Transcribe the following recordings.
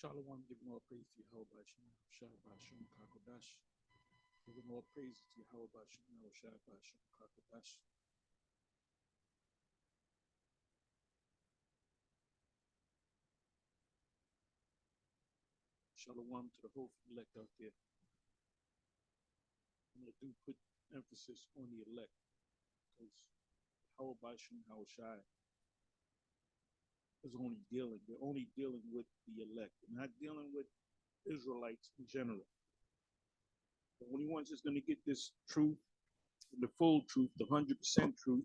Shalom, give more praise to Yahweh Shem, Shabbat Shem, Kakodash. Give more praise to Yahweh Shem, Shabbat Shem, Kakodash. Shalom to the whole elect out there. And I do put emphasis on the elect because Yahweh Shem, Shai is only dealing, they're only dealing with the elect, they're not dealing with Israelites in general. The only ones that's going to get this truth, the full truth, the 100% truth,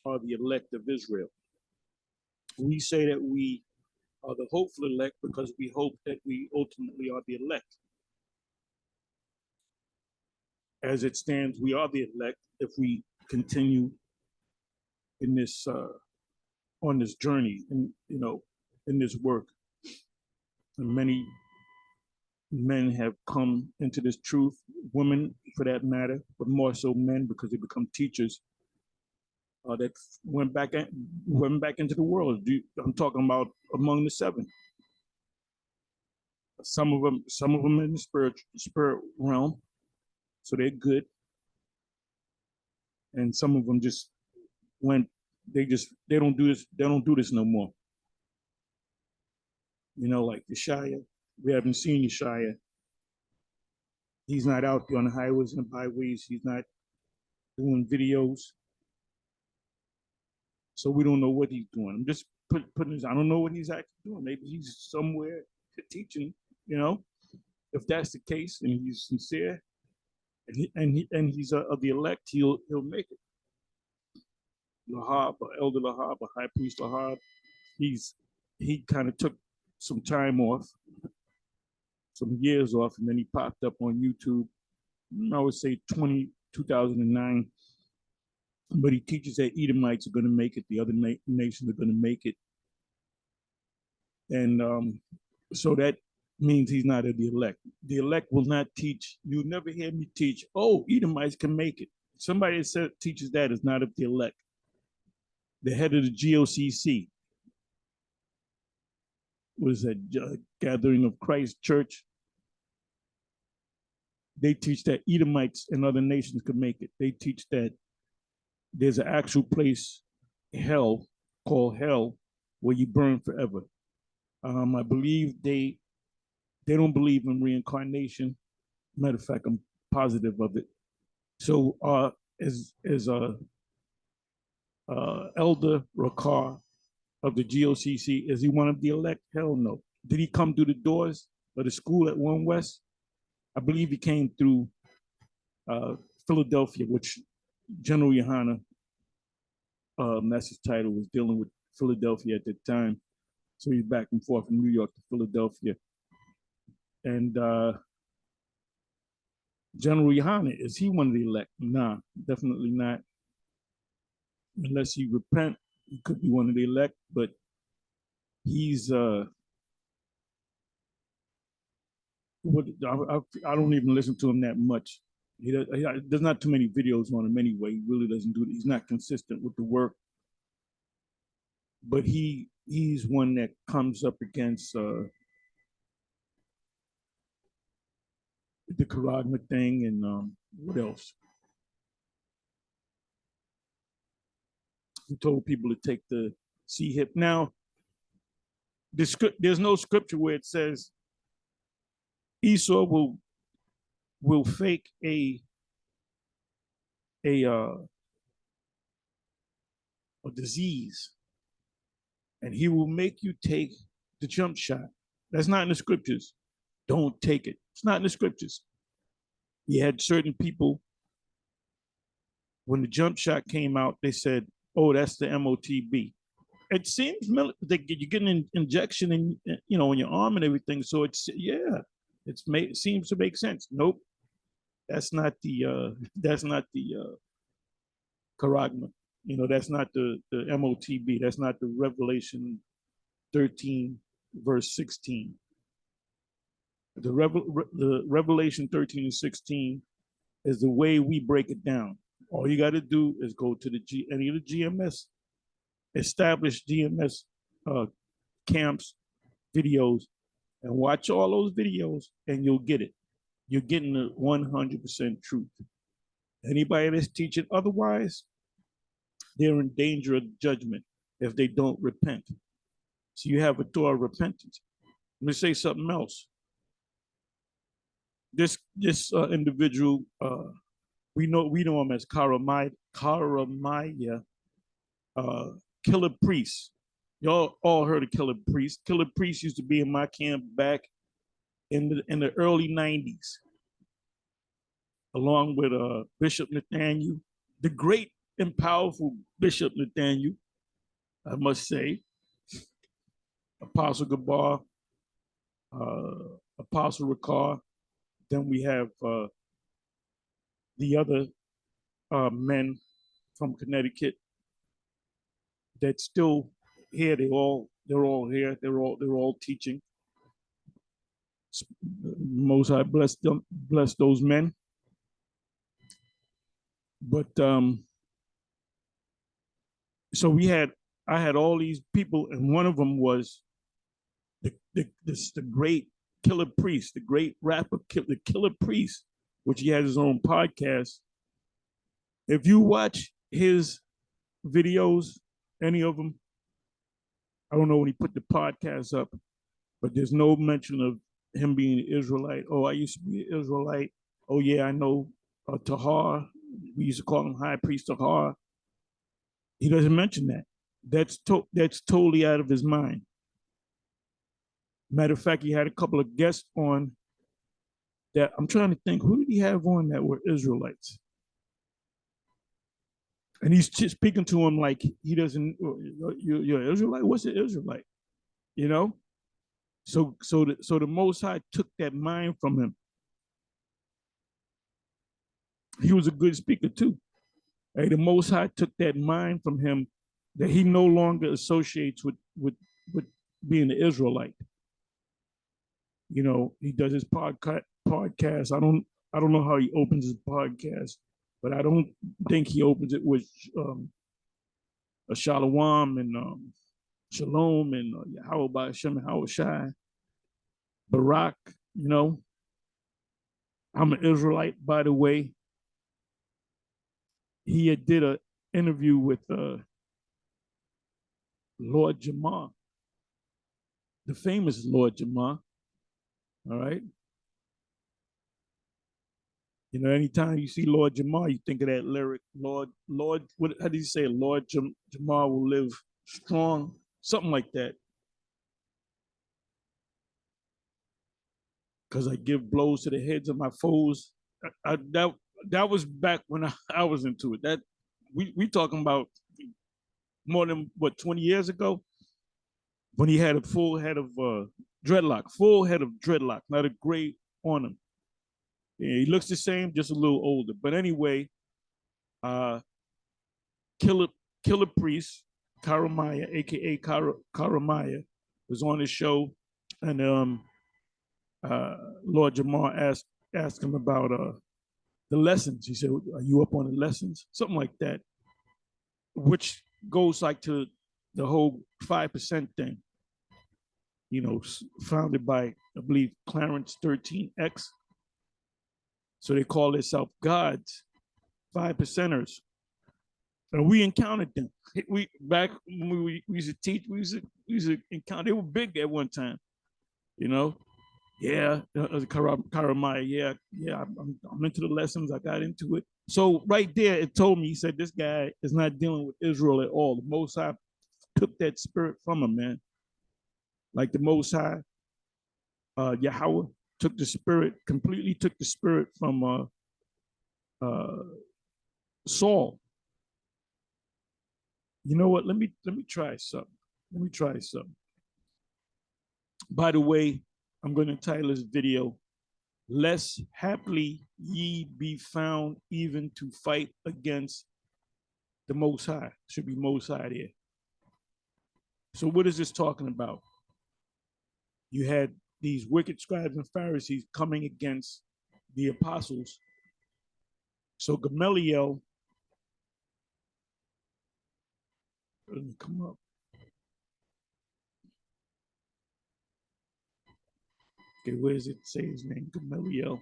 are the elect of Israel. We say that we are the hopeful elect because we hope that we ultimately are the elect. As it stands, we are the elect if we continue in this on this journey, and in this work. And many men have come into this truth, women for that matter, but more so men because they become teachers that went back into the world. I'm talking about among the seven. Some of them in the spirit realm, so they're good, and some of them just went. They don't do this. They don't do this no more. Like the Shia. We haven't seen the Shia. He's not out there on the highways and the byways. He's not doing videos. So we don't know what he's doing. I'm just putting this. I don't know what he's actually doing. Maybe he's somewhere teaching. If that's the case, and he's sincere, and he's of the elect, he'll make it. Lahab, Elder Lahab, High Priest Lahab, he kind of took some time off, some years off, and then he popped up on YouTube. I would say 2009. But he teaches that Edomites are going to make it, the other nations are going to make it, and so that means he's not of the elect. The elect will not teach. You'll never hear me teach, oh, Edomites can make it. Somebody that teaches that is not of the elect. The head of the GOCC was a Gathering of Christ Church. They teach that Edomites and other nations could make it. They teach that there's an actual place, hell, called hell, where you burn forever. I believe they don't believe in reincarnation. Matter of fact, I'm positive of it. So as Elder Rakar of the GOCC, is he one of the elect? Hell no. Did he come through the doors of the school at One West? I believe he came through Philadelphia, which General Yohana, that's his title, was dealing with Philadelphia at the time. So he's back and forth from New York to Philadelphia. And General Yohana, is he one of the elect? Nah, definitely not. Unless he repent, he could be one of the elect, but he's I don't even listen to him that much. There's not too many videos on him anyway. He really doesn't do it. He's not consistent with the work. But he's one that comes up against the Karagma thing, and what else? He told people to take the C-hip. Now, there's no scripture where it says Esau will fake a disease, and he will make you take the jump shot. That's not in the scriptures. Don't take it. It's not in the scriptures. He had certain people, when the jump shot came out, they said, oh, that's the MOTB. It seems you're getting an injection in your arm and everything. So it seems to make sense. Nope. That's not the Karagma. That's not the MOTB. That's not the Revelation 13, verse 16. The Revelation 13 and 16 is the way we break it down. All you got to do is go to any of the GMS, established GMS camps, videos, and watch all those videos and you'll get it. You're getting the 100% truth. Anybody that's teaching otherwise, they're in danger of judgment if they don't repent. So you have a door of repentance. Let me say something else. This individual, we know him as Karamaya, Killer Priest. Y'all all heard of Killer Priest. Killer Priest used to be in my camp back in the early 90s, along with Bishop Nathaniel, the great and powerful Bishop Nathaniel, I must say, Apostle Gabar, Apostle Ricard. Then we have the other men from Connecticut that's still here. They're all here. They're all teaching. Most High bless them, bless those men. But so I had all these people, and one of them was the great Killer Priest, the great rapper, the Killer Priest, which he has his own podcast. If you watch his videos, any of them, I don't know when he put the podcast up, but there's no mention of him being an Israelite. Oh, I used to be an Israelite. Oh yeah, I know Tahar. We used to call him High Priest Tahar. He doesn't mention that. That's totally out of his mind. Matter of fact, he had a couple of guests on that. I'm trying to think, who did he have on that were Israelites? And he's just speaking to him like he doesn't, you're an Israelite? What's an Israelite? You know? So the Most High took that mind from him. He was a good speaker too. Hey, the Most High took that mind from him that he no longer associates with being an Israelite. You know, he does his podcast. I don't know how he opens his podcast, but I don't think he opens it with a shalom and shalom and Yahweh by Hashem and Howard Shai, Barak. You know, I'm an Israelite, by the way. He did an interview with Lord Jamar, the famous Lord Jamar. All right. You know, anytime you see Lord Jamar, you think of that lyric, Lord, what, how do you say, Lord Jamar will live strong, something like that. Because I give blows to the heads of my foes. That was back when I was into it. That we talking about more than what 20 years ago, when he had a full head of dreadlock, not a gray on him. Yeah, he looks the same, just a little older. But anyway, Killer Priest, Karamaya, aka Karamaya, was on his show, and Lord Jamar asked him about the lessons. He said, "Are you up on the lessons?" Something like that, which goes like to the whole 5% thing. You know, founded by, I believe, Clarence 13X. So they call themselves gods, 5%ers. And we encountered them. We back when we used to teach, we used to encounter. They were big at one time, you know. Yeah, Karamaya. Yeah. I'm into the lessons. I got into it. So right there, it told me. He said this guy is not dealing with Israel at all. The Most High took that spirit from him, man. Like the Most High, Yahweh completely took the spirit from Saul. You know what? Let me try something. By the way, I'm going to title this video, "Lest haply ye be found even to fight against the Most High." Should be Most High there. So what is this talking about? You had these wicked scribes and Pharisees coming against the apostles. So Gamaliel, let me come up. Okay, where does it say his name? Gamaliel.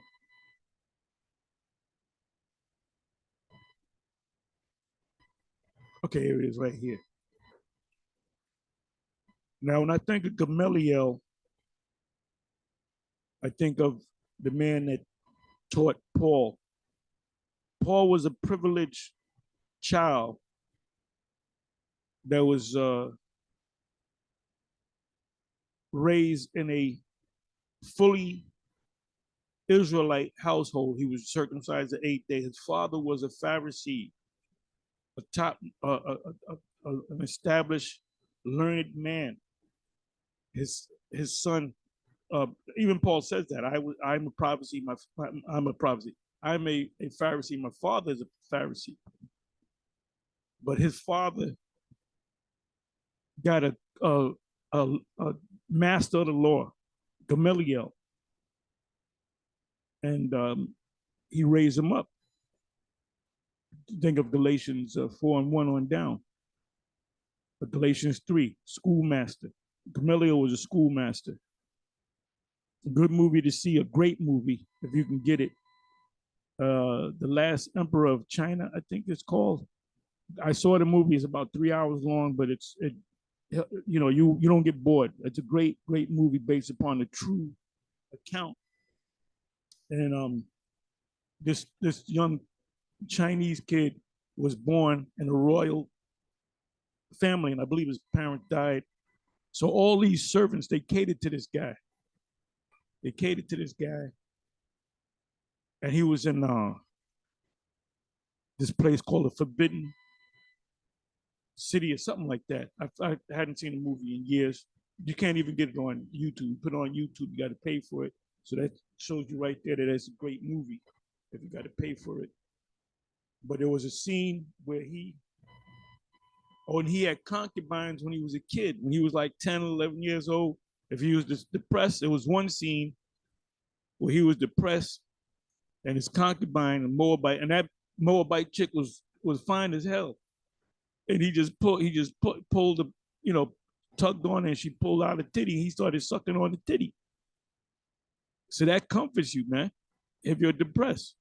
Okay, here it is right here. Now, when I think of Gamaliel, I think of the man that taught Paul. Paul was a privileged child that was raised in a fully Israelite household. He was circumcised the 8th day. His father was a Pharisee, a top, an established, learned man. His son, even Paul says that I'm a prophecy. I'm a prophecy. I'm a Pharisee. My father is a Pharisee, but his father got a master of the law, Gamaliel, and he raised him up. Think of Galatians 4:1 on down. But Galatians 3, schoolmaster. Gamaliel was a schoolmaster. A good movie to see, a great movie if you can get it. The Last Emperor of China, I think it's called. I saw the movie. It's about 3 hours long, but you don't get bored. It's a great movie based upon a true account. And this young Chinese kid was born in a royal family, and I believe his parents died. So all these servants, they catered to this guy. They catered to this guy, and he was in this place called the Forbidden City or something like that. I hadn't seen the movie in years. You can't even get it on YouTube. You put it on YouTube, you got to pay for it. So that shows you right there that it's a great movie if you got to pay for it. But there was a scene where he had concubines when he was a kid, when he was like 10, 11 years old. If he was depressed, there was one scene where he was depressed and his concubine, a Moabite, and that Moabite chick was fine as hell. And he just pulled the, tugged on her, and she pulled out a titty. He started sucking on the titty. So that comforts you, man, if you're depressed.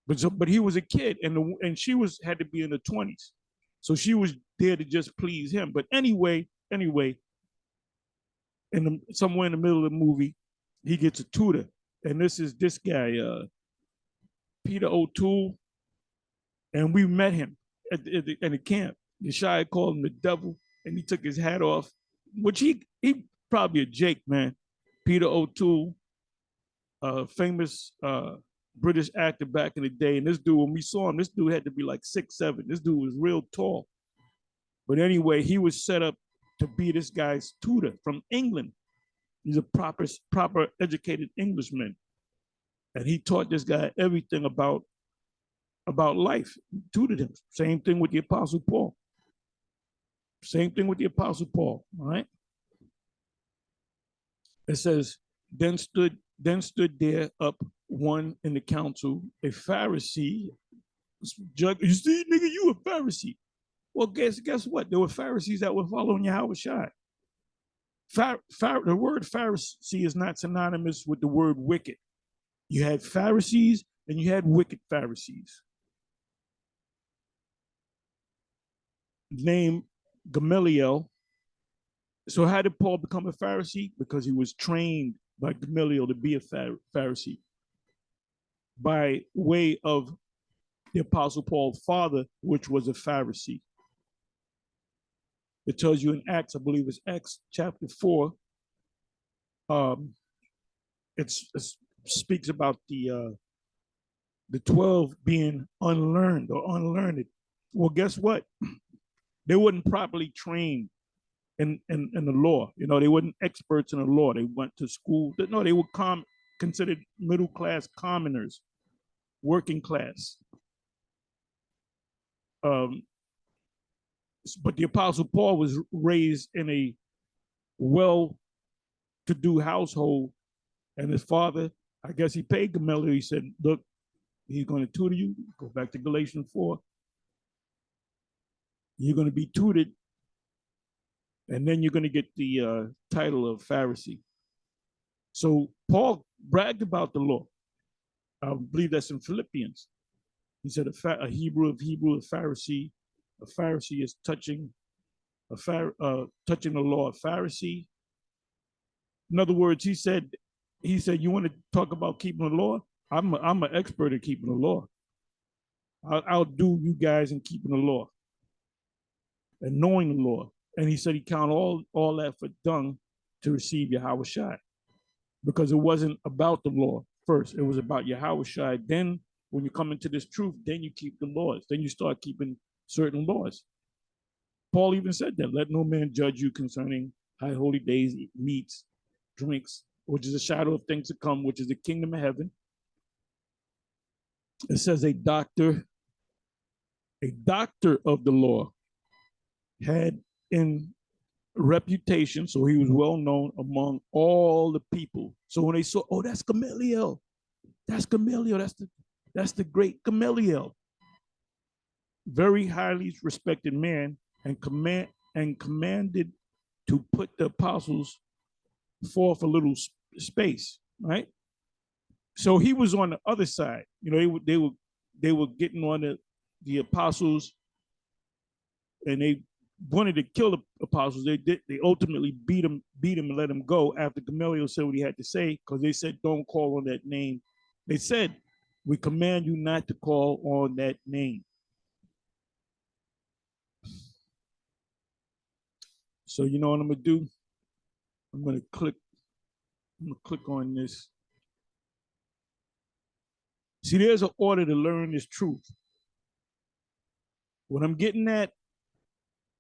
But he was a kid, and she had to be in her 20s. So she was there to just please him. But anyway, somewhere in the middle of the movie, he gets a tutor. And this guy, Peter O'Toole. And we met him at the camp. Yeshua called him the devil, and he took his hat off, which he probably a Jake, man. Peter O'Toole, famous British actor back in the day. And this dude, when we saw him, this dude had to be like 6'7". This dude was real tall. But anyway, he was set up to be this guy's tutor from England. He's a proper educated Englishman. And he taught this guy everything about life, tutored him. Same thing with the Apostle Paul. All right? It says, then stood there up one in the council, a Pharisee. You see, nigga, you a Pharisee. Well, guess what? There were Pharisees that were following Yahushua. The word Pharisee is not synonymous with the word wicked. You had Pharisees and you had wicked Pharisees. Named Gamaliel. So how did Paul become a Pharisee? Because he was trained by Gamaliel to be a Pharisee by way of the Apostle Paul's father, which was a Pharisee. It tells you in Acts, I believe it's Acts chapter 4. It speaks about the 12 being unlearned or unlearned. Well, guess what? They weren't properly trained in the law. They weren't experts in the law. They went to school. No, they were considered middle class commoners, working class. But the Apostle Paul was raised in a well-to-do household, and his father, I guess he paid Gamaliel. He said, look, he's going to tutor you. Go back to Galatians 4. You're going to be tutored, and then you're going to get the title of Pharisee. So Paul bragged about the law. I believe that's in Philippians. He said a Hebrew of Hebrew, a Pharisee. A Pharisee is touching touching the law. A Pharisee. In other words, he said, you want to talk about keeping the law? I'm an expert at keeping the law. I'll do you guys in keeping the law and knowing the law. And he said he counted all that for dung to receive Yahweh Shai, because it wasn't about the law first. It was about Yahweh Shai. Then when you come into this truth, then you keep the laws. Then you start keeping certain laws. Paul even said that, let no man judge you concerning high holy days, meats, drinks, which is a shadow of things to come, which is the kingdom of heaven. It says a doctor of the law had in reputation, so he was well known among all the people. So when they saw, oh, that's Gamaliel, that's the great Gamaliel, very highly respected man, and commanded to put the apostles forth a little space, right? So he was on the other side. You know, they were getting on the apostles, and they wanted to kill the apostles. They ultimately beat him and let him go after Gamaliel said what he had to say, because they said, don't call on that name. They said, we command you not to call on that name. So you know what I'm gonna do? I'm gonna click on this. See, there's an order to learn this truth. What I'm getting at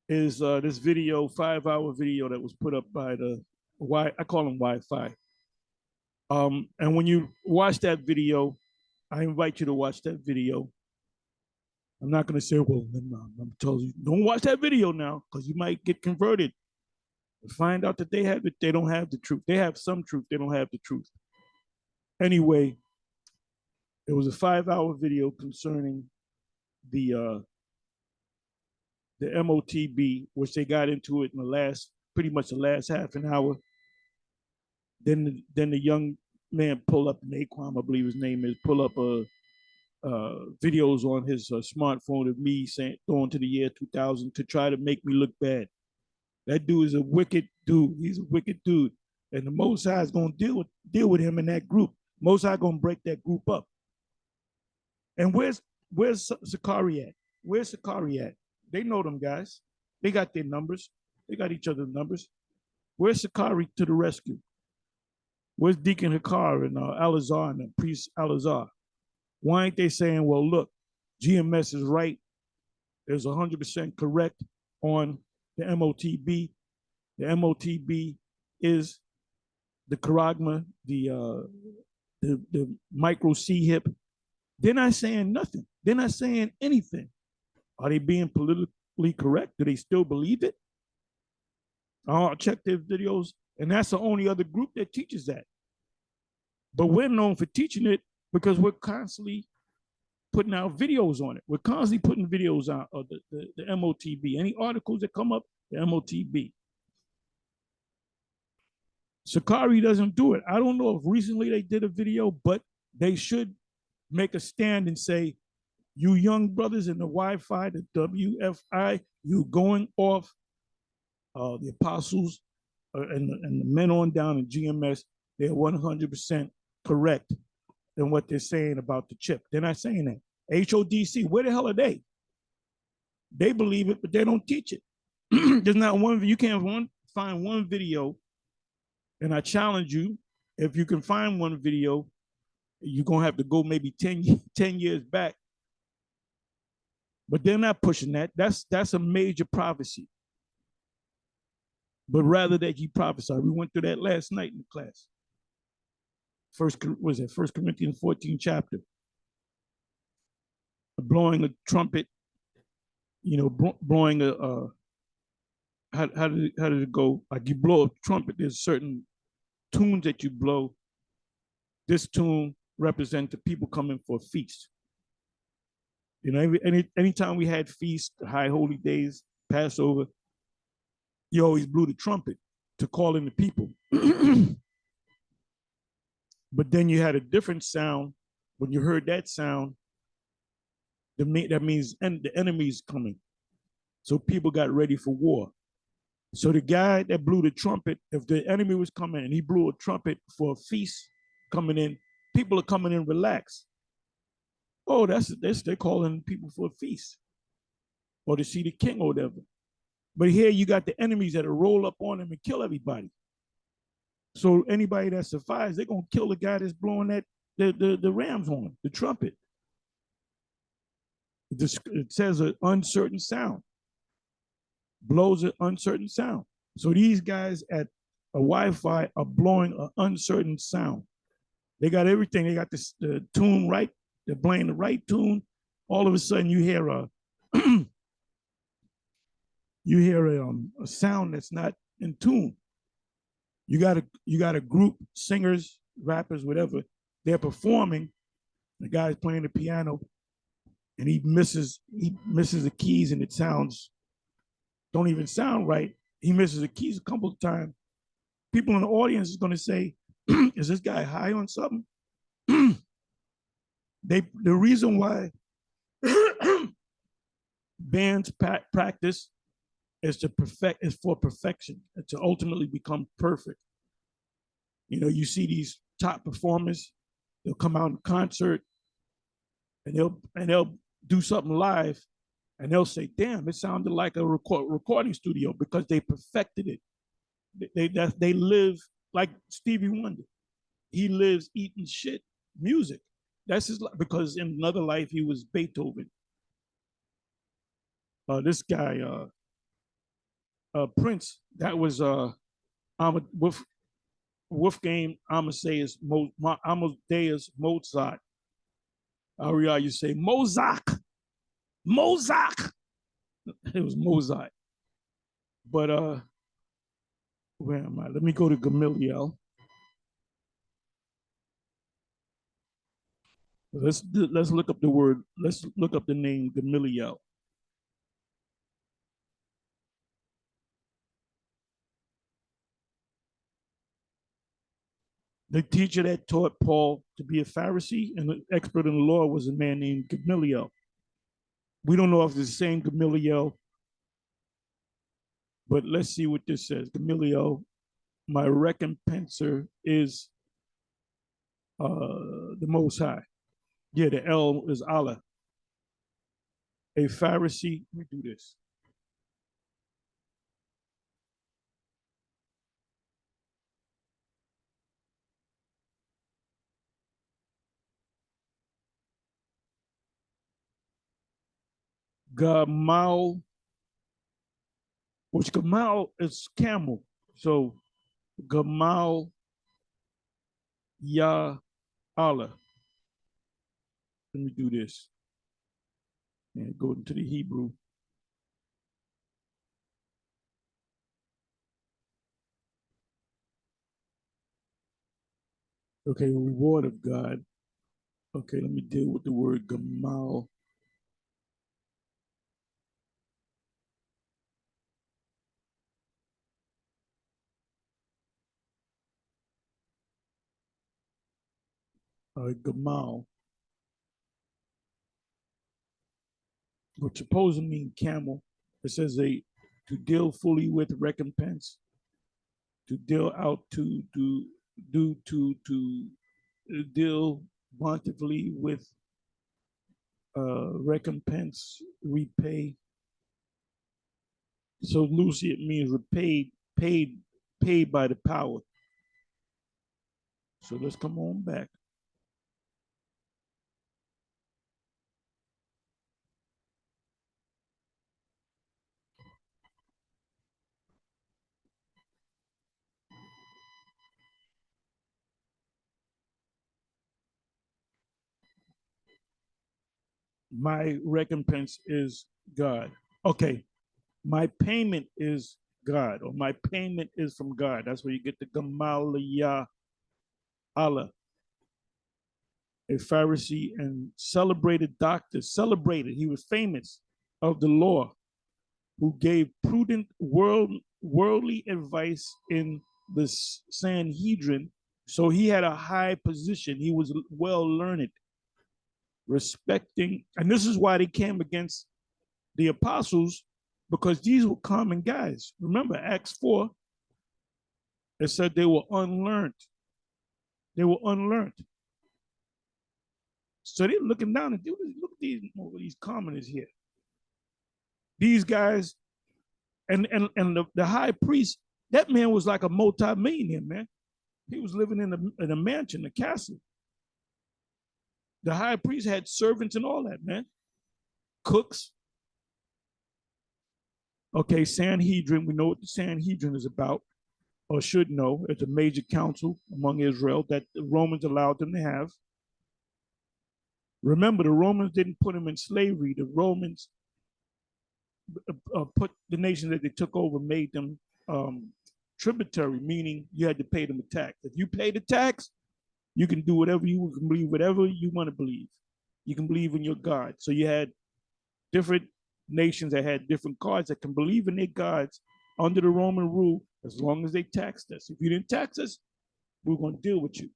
is this video, 5-hour video that was put up by I call them Wi-Fi. And when you watch that video, I invite you to watch that video. I'm not going to say, well, I'm telling you, don't watch that video now, because you might get converted. Find out that they don't have the truth. They have some truth. They don't have the truth. Anyway, it was a 5-hour video concerning the MOTB, which they got into it in pretty much the last half an hour. Then the young man pulled up, Naquan, I believe his name is, pull up videos on his smartphone of me going to the year 2000 to try to make me look bad. That dude is a wicked dude. He's a wicked dude. And the Most High is going to deal with him in that group. Most High going to break that group up. And where's Sakari at? Where's Sakari at? They know them guys. They got their numbers. They got each other's numbers. Where's Sakari to the rescue? Where's Deacon Hakar and Alazar and Priest Alazar? Why ain't they saying, well, look, GMS is right. There's 100% correct on the MOTB. The MOTB is the charagma, the micro C hip. They're not saying nothing. They're not saying anything. Are they being politically correct? Do they still believe it? I'll check their videos, and that's the only other group that teaches that. But we're known for teaching it because we're constantly putting out videos on it. We're constantly putting videos out of the MOTB. Any articles that come up, the MOTB. Sakari doesn't do it. I don't know if recently they did a video, but they should make a stand and say, you young brothers in the Wi-Fi, the WFI, you going off the apostles and the men on down in GMS, they're 100% correct in what they're saying about the chip. They're not saying that. HODC, where the hell are they? They believe it, but they don't teach it. There's not one, you can't find one video, and I challenge you, if you can find one video, you're going to have to go maybe 10 years back. But they're not pushing that. That's a major prophecy. But rather that he prophesied. We went through that last night in the class. First Corinthians 14 chapter. Blowing a trumpet, blowing how did it go? Like you blow a trumpet, there's certain tunes that you blow. This tune represents the people coming for a feast. Anytime we had feasts, high holy days, Passover, you always blew the trumpet to call in the people. But then you had a different sound. When you heard that sound, that means the enemy's coming. So people got ready for war. So the guy that blew the trumpet, if the enemy was coming and he blew a trumpet for a feast coming in, people are coming in relaxed. Oh, that's they're calling people for a feast or to see the king or whatever. But here you got the enemies that will roll up on them and kill everybody. So anybody that survives, they're gonna kill the guy that's blowing that the ram's horn, the trumpet. It says an uncertain sound, blows an uncertain sound. So these guys at a Wi-Fi are blowing an uncertain sound. They got everything. They got the tune right. They're playing the right tune. All of a sudden, you hear a a sound that's not in tune. You got a group, singers, rappers, whatever. They're performing. The guy's playing the piano, and he misses the keys, and it don't even sound right. He misses the keys a couple of times. People in the audience is going to say, "Is this guy high on something?" The reason why bands practice is for perfection, and to ultimately become perfect. You know, you see these top performers, they'll come out in concert and they'll do something live and they'll say, damn, it sounded like a recording studio, because they perfected it. They live like Stevie Wonder. He lives eating shit music. That's his life, because in another life he was Beethoven. This guy, Prince, that was Wolfgang Amadeus Mozart. Ariel, you say Mozart. It was Mozart. But where am I? Let me go to Gamaliel. Let's look up the word. Let's look up the name Gamaliel. The teacher that taught Paul to be a Pharisee and an expert in the law was a man named Gamaliel. We don't know if it's the same Gamaliel, but let's see what this says. Gamaliel, my recompenser is the Most High. Yeah, the L is Allah. A Pharisee. Let me do this. Gamal, which Gamal is camel. So Gamal Ya Allah. Let me do this. And go into the Hebrew. Okay, reward of God. Okay, let me deal with the word Gamal. Gamal, which supposed to mean camel. It says to deal fully with recompense, to deal out to deal bountifully with recompense, repay. So loosely it means repaid, paid by the power. So let's come on back. My recompense is God. Okay, my payment is God, or my payment is from God. That's where you get the Gamaliel Allah, a Pharisee and celebrated doctor. Celebrated, he was famous of the law, who gave prudent worldly advice in the Sanhedrin. So he had a high position. He was well learned, respecting, and this is why they came against the apostles, because these were common guys. Remember Acts 4, it said they were unlearned. They were unlearned. So they're looking down and look at these commoners here. These guys, and the high priest, that man was like a multi-millionaire, man. He was living in a mansion, a castle. The high priest had servants and all that, man. Cooks. Okay, Sanhedrin, we know what the Sanhedrin is about, or should know. It's a major council among Israel that the Romans allowed them to have. Remember, the Romans didn't put them in slavery. The Romans put the nation that they took over, made them tributary, meaning you had to pay them a tax. If you pay the tax, you can do whatever you can believe, whatever you want to believe. You can believe in your God. So you had different nations that had different gods that can believe in their gods under the Roman rule as long as they taxed us. If you didn't tax us, we're going to deal with you.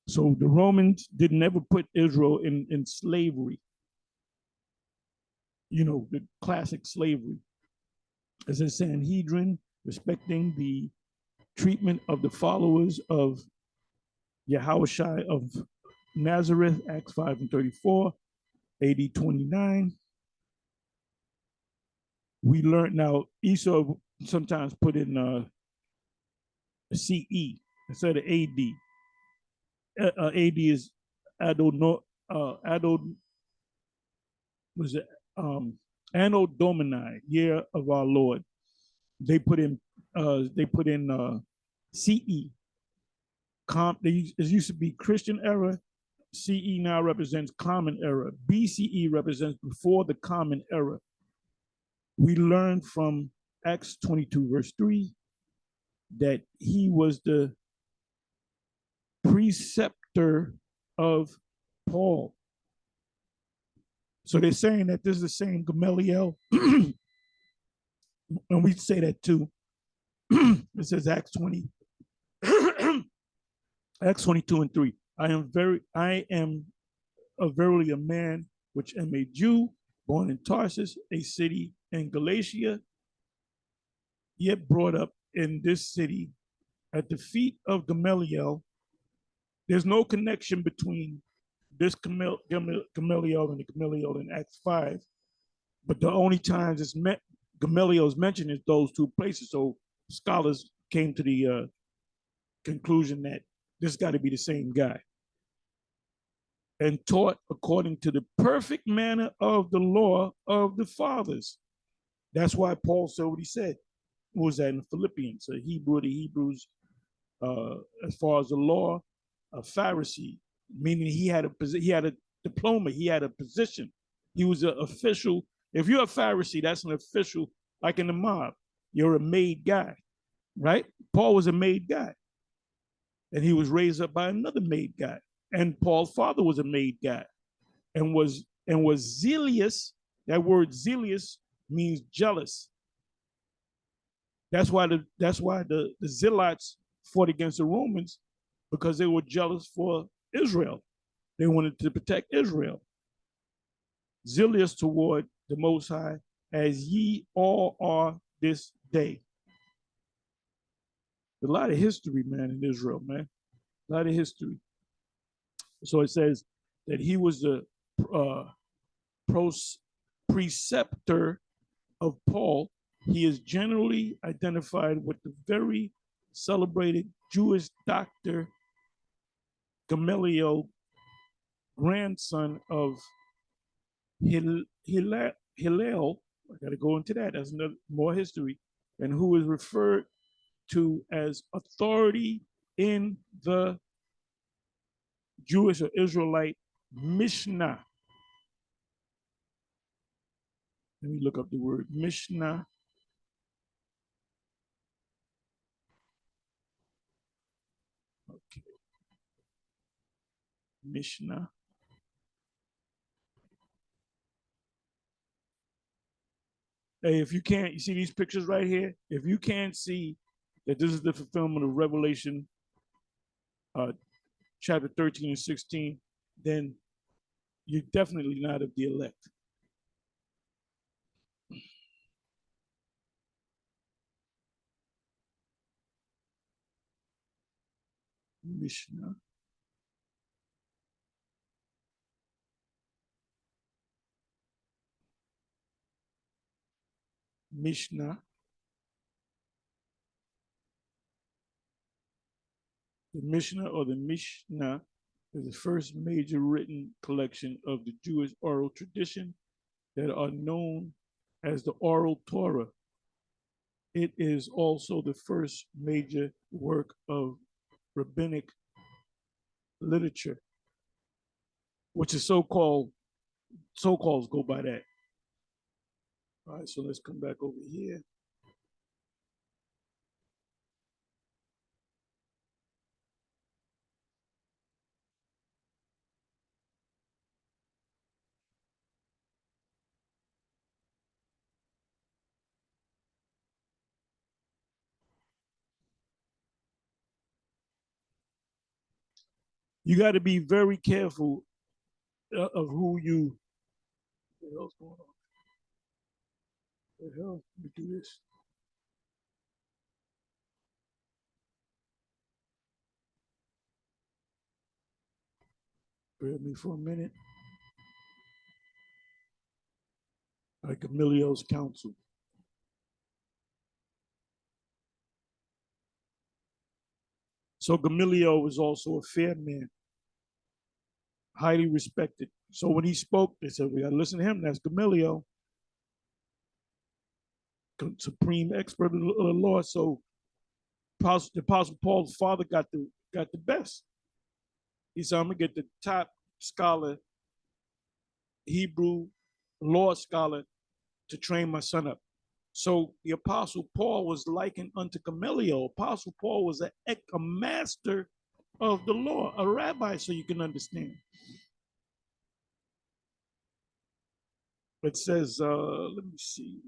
So the Romans didn't ever put Israel in slavery. You know, the classic slavery. As a Sanhedrin, respecting the treatment of the followers of Yahushua of Nazareth, Acts 5 and 34, AD 29. We learned now, Esau sometimes put in CE instead of AD. AD is was it Anno Domini, year of our Lord. They put in CE. It used to be Christian era. CE now represents common era. BCE represents before the common era. We learned from Acts 22 verse 3 that he was the preceptor of Paul. So they're saying that this is the same Gamaliel, and we say that too. It says Acts 20, Acts 22 and 3. I am verily a man which am a Jew, born in Tarsus, a city in Galatia, yet brought up in this city at the feet of Gamaliel. There's no connection between this Gamaliel and the Gamaliel in Acts 5, but the only times Gamaliel is mentioned is those two places. So scholars came to the conclusion that this got to be the same guy. And taught according to the perfect manner of the law of the fathers. That's why Paul said what he said. What was that in Philippians? A Hebrew of the Hebrews, as far as the law, a Pharisee, meaning he had a diploma, he had a position. He was an official. If you're a Pharisee, that's an official, like in the mob. You're a made guy, right? Paul was a made guy. And he was raised up by another made guy. And Paul's father was a made guy and was zealous. That word zealous means jealous. That's why the Zealots fought against the Romans, because they were jealous for Israel. They wanted to protect Israel. Zealous toward the Most High, as ye all are this day. A lot of history, man, in Israel, man. A lot of history. So it says that he was the preceptor of Paul. He is generally identified with the very celebrated Jewish doctor Gamaliel, grandson of Hillel. I got to go into that. That's more history. And who is referred to as authority in the Jewish or Israelite Mishnah. Let me look up the word Mishnah. Okay. Mishnah. Hey, if you can't, you see these pictures right here? If you can't see that this is the fulfillment of Revelation uh, chapter 13 and 16, then you're definitely not of the elect. Mishnah. Mishnah. The Mishnah or the Mishnah is the first major written collection of the Jewish oral tradition that are known as the Oral Torah. It is also the first major work of rabbinic literature, which is so-calls go by that. All right, so let's come back over here. You got to be very careful of who you. What the hell's going on? What the hell? Let me do this. Bear with me for a minute. All right, Gamaliel's counsel. So Gamaliel was also a fair man, highly respected. So when he spoke, they said, we got to listen to him. That's Gamaliel, supreme expert of the law. So the Apostle Paul's father got the best. He said, I'm going to get the top scholar, Hebrew law scholar, to train my son up. So the Apostle Paul was likened unto Gamaliel. Apostle Paul was a master of the law, a rabbi, so you can understand. It says, let me see.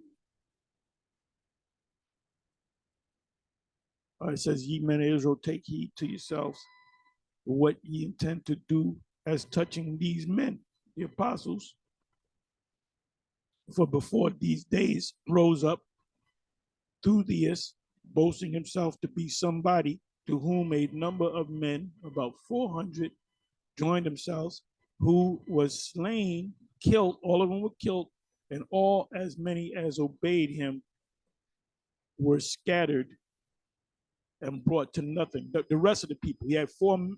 It says, ye men of Israel, take heed to yourselves what ye intend to do as touching these men, the apostles. For before these days rose up Theudius, boasting himself to be somebody, to whom a number of men, about 400, joined themselves, who was slain, killed, all of them were killed, and all as many as obeyed him were scattered and brought to nothing. The rest of the people, he had 400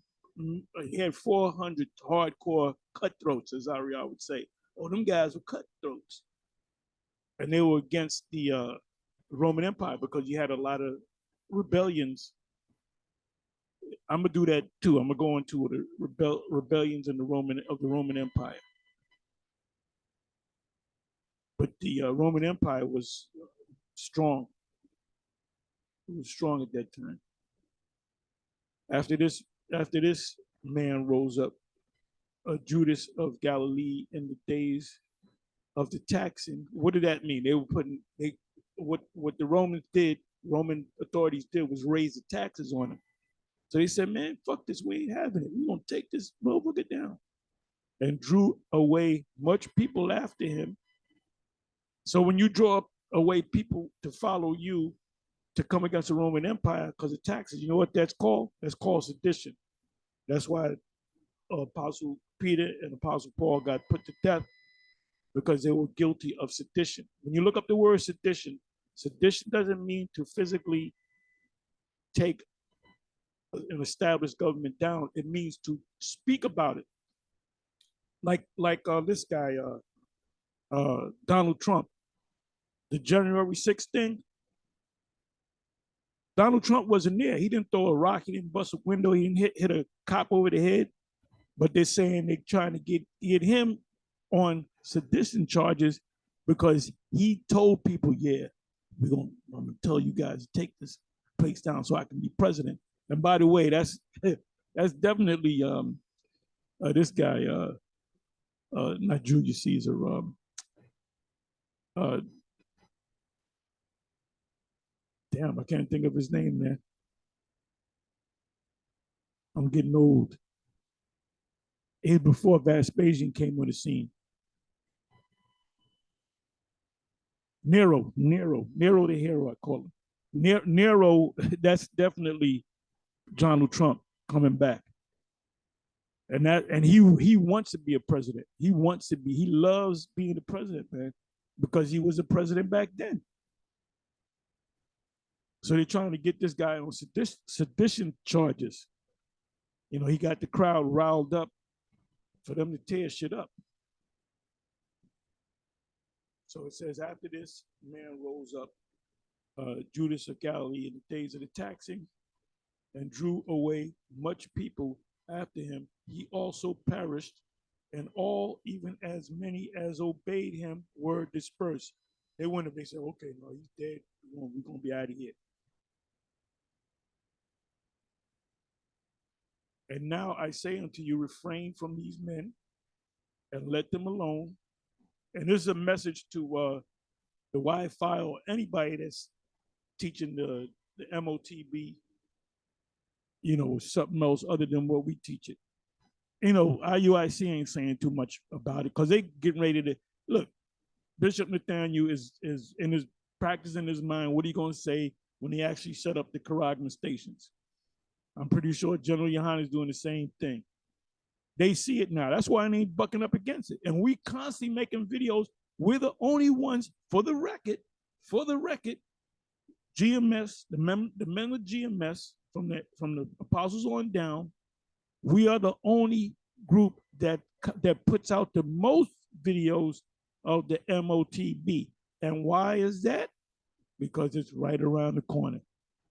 hardcore cutthroats, as Ariel would say. Oh, them guys were cutthroats. And they were against the Roman Empire because you had a lot of rebellions. I'm gonna do that too. I'm gonna go into the rebellions in the Roman Empire. But the Roman Empire was strong. It was strong at that time. After this man rose up, Judas of Galilee, in the days of the taxing. What did that mean? They were putting what the Roman authorities did was raise the taxes on them. So they said, man, fuck this, we ain't having it. We're gonna take this motherfucker down. And drew away much people after him. So when you draw away people to follow you to come against the Roman Empire because of taxes, you know what that's called? That's called sedition. That's why Apostle Peter and Apostle Paul got put to death, because they were guilty of sedition. When you look up the word sedition, sedition doesn't mean to physically take an established government down. It means to speak about it. Like this guy, Donald Trump, the January 6th thing. Donald Trump wasn't there. He didn't throw a rock. He didn't bust a window. He didn't hit a cop over the head. But they're saying they're trying to get him on sedition charges because he told people, yeah, I'm gonna tell you guys to take this place down so I can be president. And by the way, that's definitely this guy, not Julius Caesar, damn, I can't think of his name, man. I'm getting old. It was before Vespasian came on the scene. Nero the hero, I call him. Nero, that's definitely Donald Trump coming back. And he wants to be a president. He loves being the president, man, because he was a president back then. So they're trying to get this guy on sedition charges. You know, he got the crowd riled up for them to tear shit up. So it says, after this man rose up, Judas of Galilee, in the days of the taxing, and drew away much people after him. He also perished, and all, even as many as obeyed him, were dispersed. They went up, they said, okay, no, he's dead. We're going to be out of here. And now I say unto you, refrain from these men and let them alone. And this is a message to the Wi-Fi or anybody that's teaching the MOTB, you know, something else other than what we teach it. You know, IUIC ain't saying too much about it because they getting ready to look. Bishop Nathaniel is in his practice in his mind. What are you going to say when he actually set up the Charagma stations? I'm pretty sure General Yohana is doing the same thing. They see it now. That's why they ain't bucking up against it. And we constantly making videos. We're the only ones, for the record, GMS, the men of GMS from the apostles on down, we are the only group that puts out the most videos of the MOTB. And why is that? Because it's right around the corner.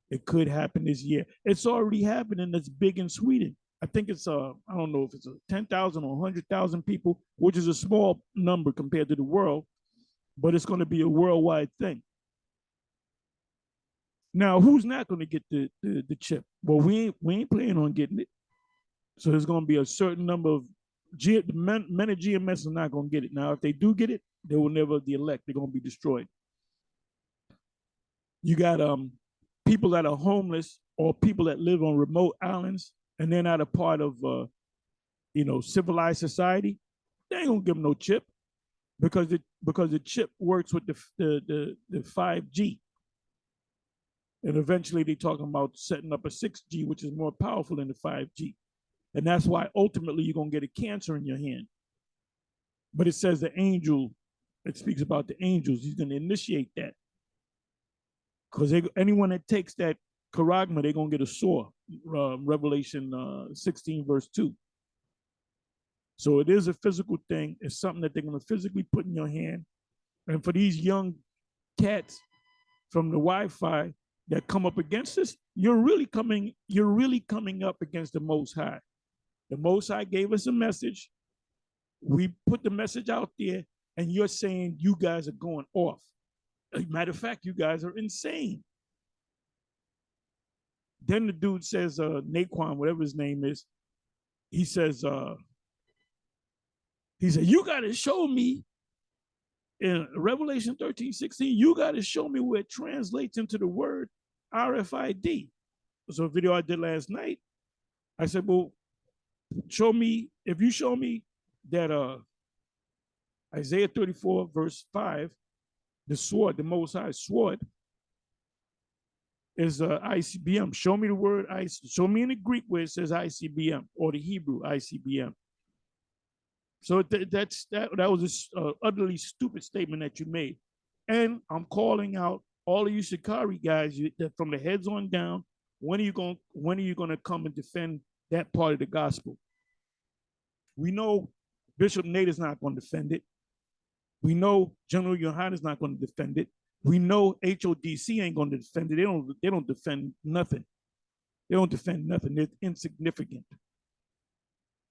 It could happen this year. It's already happening. It's big in Sweden. I think it's I don't know if it's 10,000 or 100,000 people, which is a small number compared to the world, but it's going to be a worldwide thing. Now, who's not going to get the chip? Well, we ain't planning on getting it. So there's going to be a certain number of men of GMS are not going to get it. Now, if they do get it, they will never be elected. They're going to be destroyed. You got people that are homeless or people that live on remote islands and they're not a part of civilized society. They ain't gonna give them no chip because the chip works with the 5G. And eventually they're talking about setting up a 6G, which is more powerful than the 5G. And that's why ultimately you're gonna get a cancer in your hand. But it says it speaks about the angels. He's gonna initiate that. Because anyone that takes that charagma, they're going to get a sore. Revelation 16, verse 2. So it is a physical thing. It's something that they're going to physically put in your hand. And for these young cats from the Wi-Fi that come up against us, you're really coming up against the Most High. The Most High gave us a message. We put the message out there, and you're saying you guys are going off. Matter of fact, you guys are insane. Then the dude says, Naquan, whatever his name is, he said, you got to show me in Revelation 13:16, you got to show me where it translates into the word RFID. So a video I did last night, I said, well, if you show me that Isaiah 34, verse 5, the sword, the Most High sword, is ICBM. Show me the word show me in the Greek where it says ICBM or the Hebrew ICBM. So that was an utterly stupid statement that you made. And I'm calling out all of you Shikari guys from the heads on down. When are you going to come and defend that part of the gospel? We know Bishop Nate is not going to defend it. We know General Yohana is not going to defend it. We know HODC ain't going to defend it. They don't defend nothing. They don't defend nothing. They're insignificant.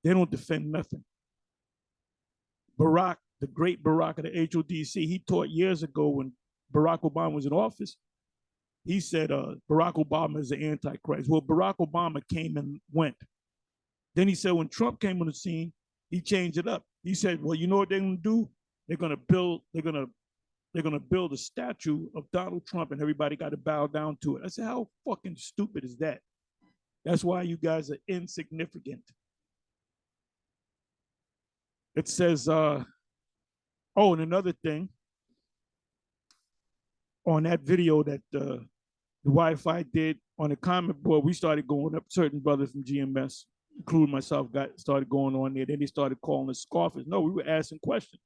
They don't defend nothing. Barack, the great Barack of the HODC, he taught years ago when Barack Obama was in office. He said Barack Obama is the Antichrist. Well, Barack Obama came and went. Then he said when Trump came on the scene, he changed it up. He said, well, you know what they're going to do? They're going to build a statue of Donald Trump and everybody got to bow down to it. I said, how fucking stupid is that? That's why you guys are insignificant. It says, oh, and another thing, on that video that the Wi-Fi did on the comment board, we started going up, certain brothers from GMS, including myself, started going on there. Then they started calling us scoffers. No, we were asking questions.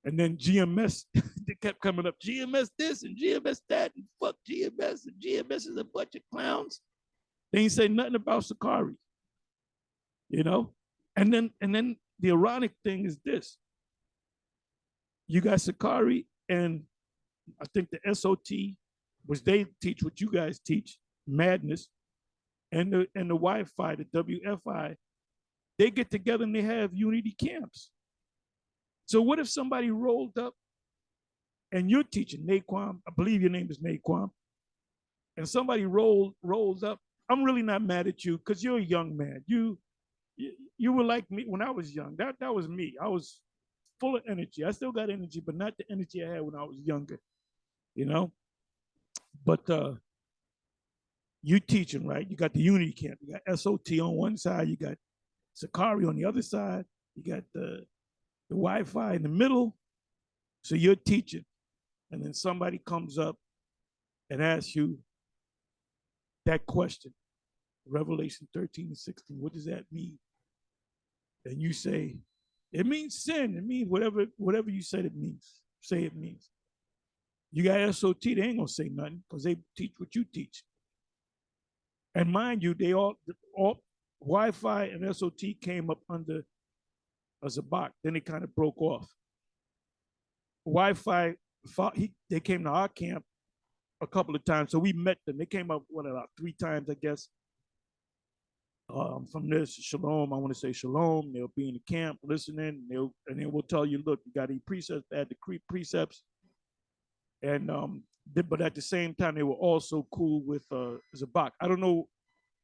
And then GMS, they kept coming up, GMS this and GMS that, and fuck GMS, and GMS is a bunch of clowns. They ain't say nothing about Sakari, you know? And then the ironic thing is this. You got Sakari and I think the SOT, which they teach what you guys teach, madness, and the Wi-Fi, the WFI, they get together and they have unity camps. So what if somebody rolled up and you're teaching Naquan, I believe your name is Naquan, and somebody rolls up. I'm really not mad at you because you're a young man. You were like me when I was young. That was me. I was full of energy. I still got energy, but not the energy I had when I was younger, you know? But you teaching, right? You got the unity camp. You got SOT on one side. You got Sakari on the other side. You got the Wi-Fi in the middle. So you're teaching. And then somebody comes up and asks you that question, Revelation 13 and 16, what does that mean? And you say, it means sin. It means whatever you said it means. Say it means. You got SOT, they ain't gonna say nothing because they teach what you teach. And mind you, they all Wi-Fi and SOT came up under a Zabak. Then it kind of broke off. Wi-Fi, they came to our camp a couple of times, so we met them. They came up about 3 times, I guess. From this Shalom, I want to say Shalom. They'll be in the camp listening, and they will tell you, look, you got any precepts, add the precepts. And but at the same time, they were also cool with Zabak. I don't know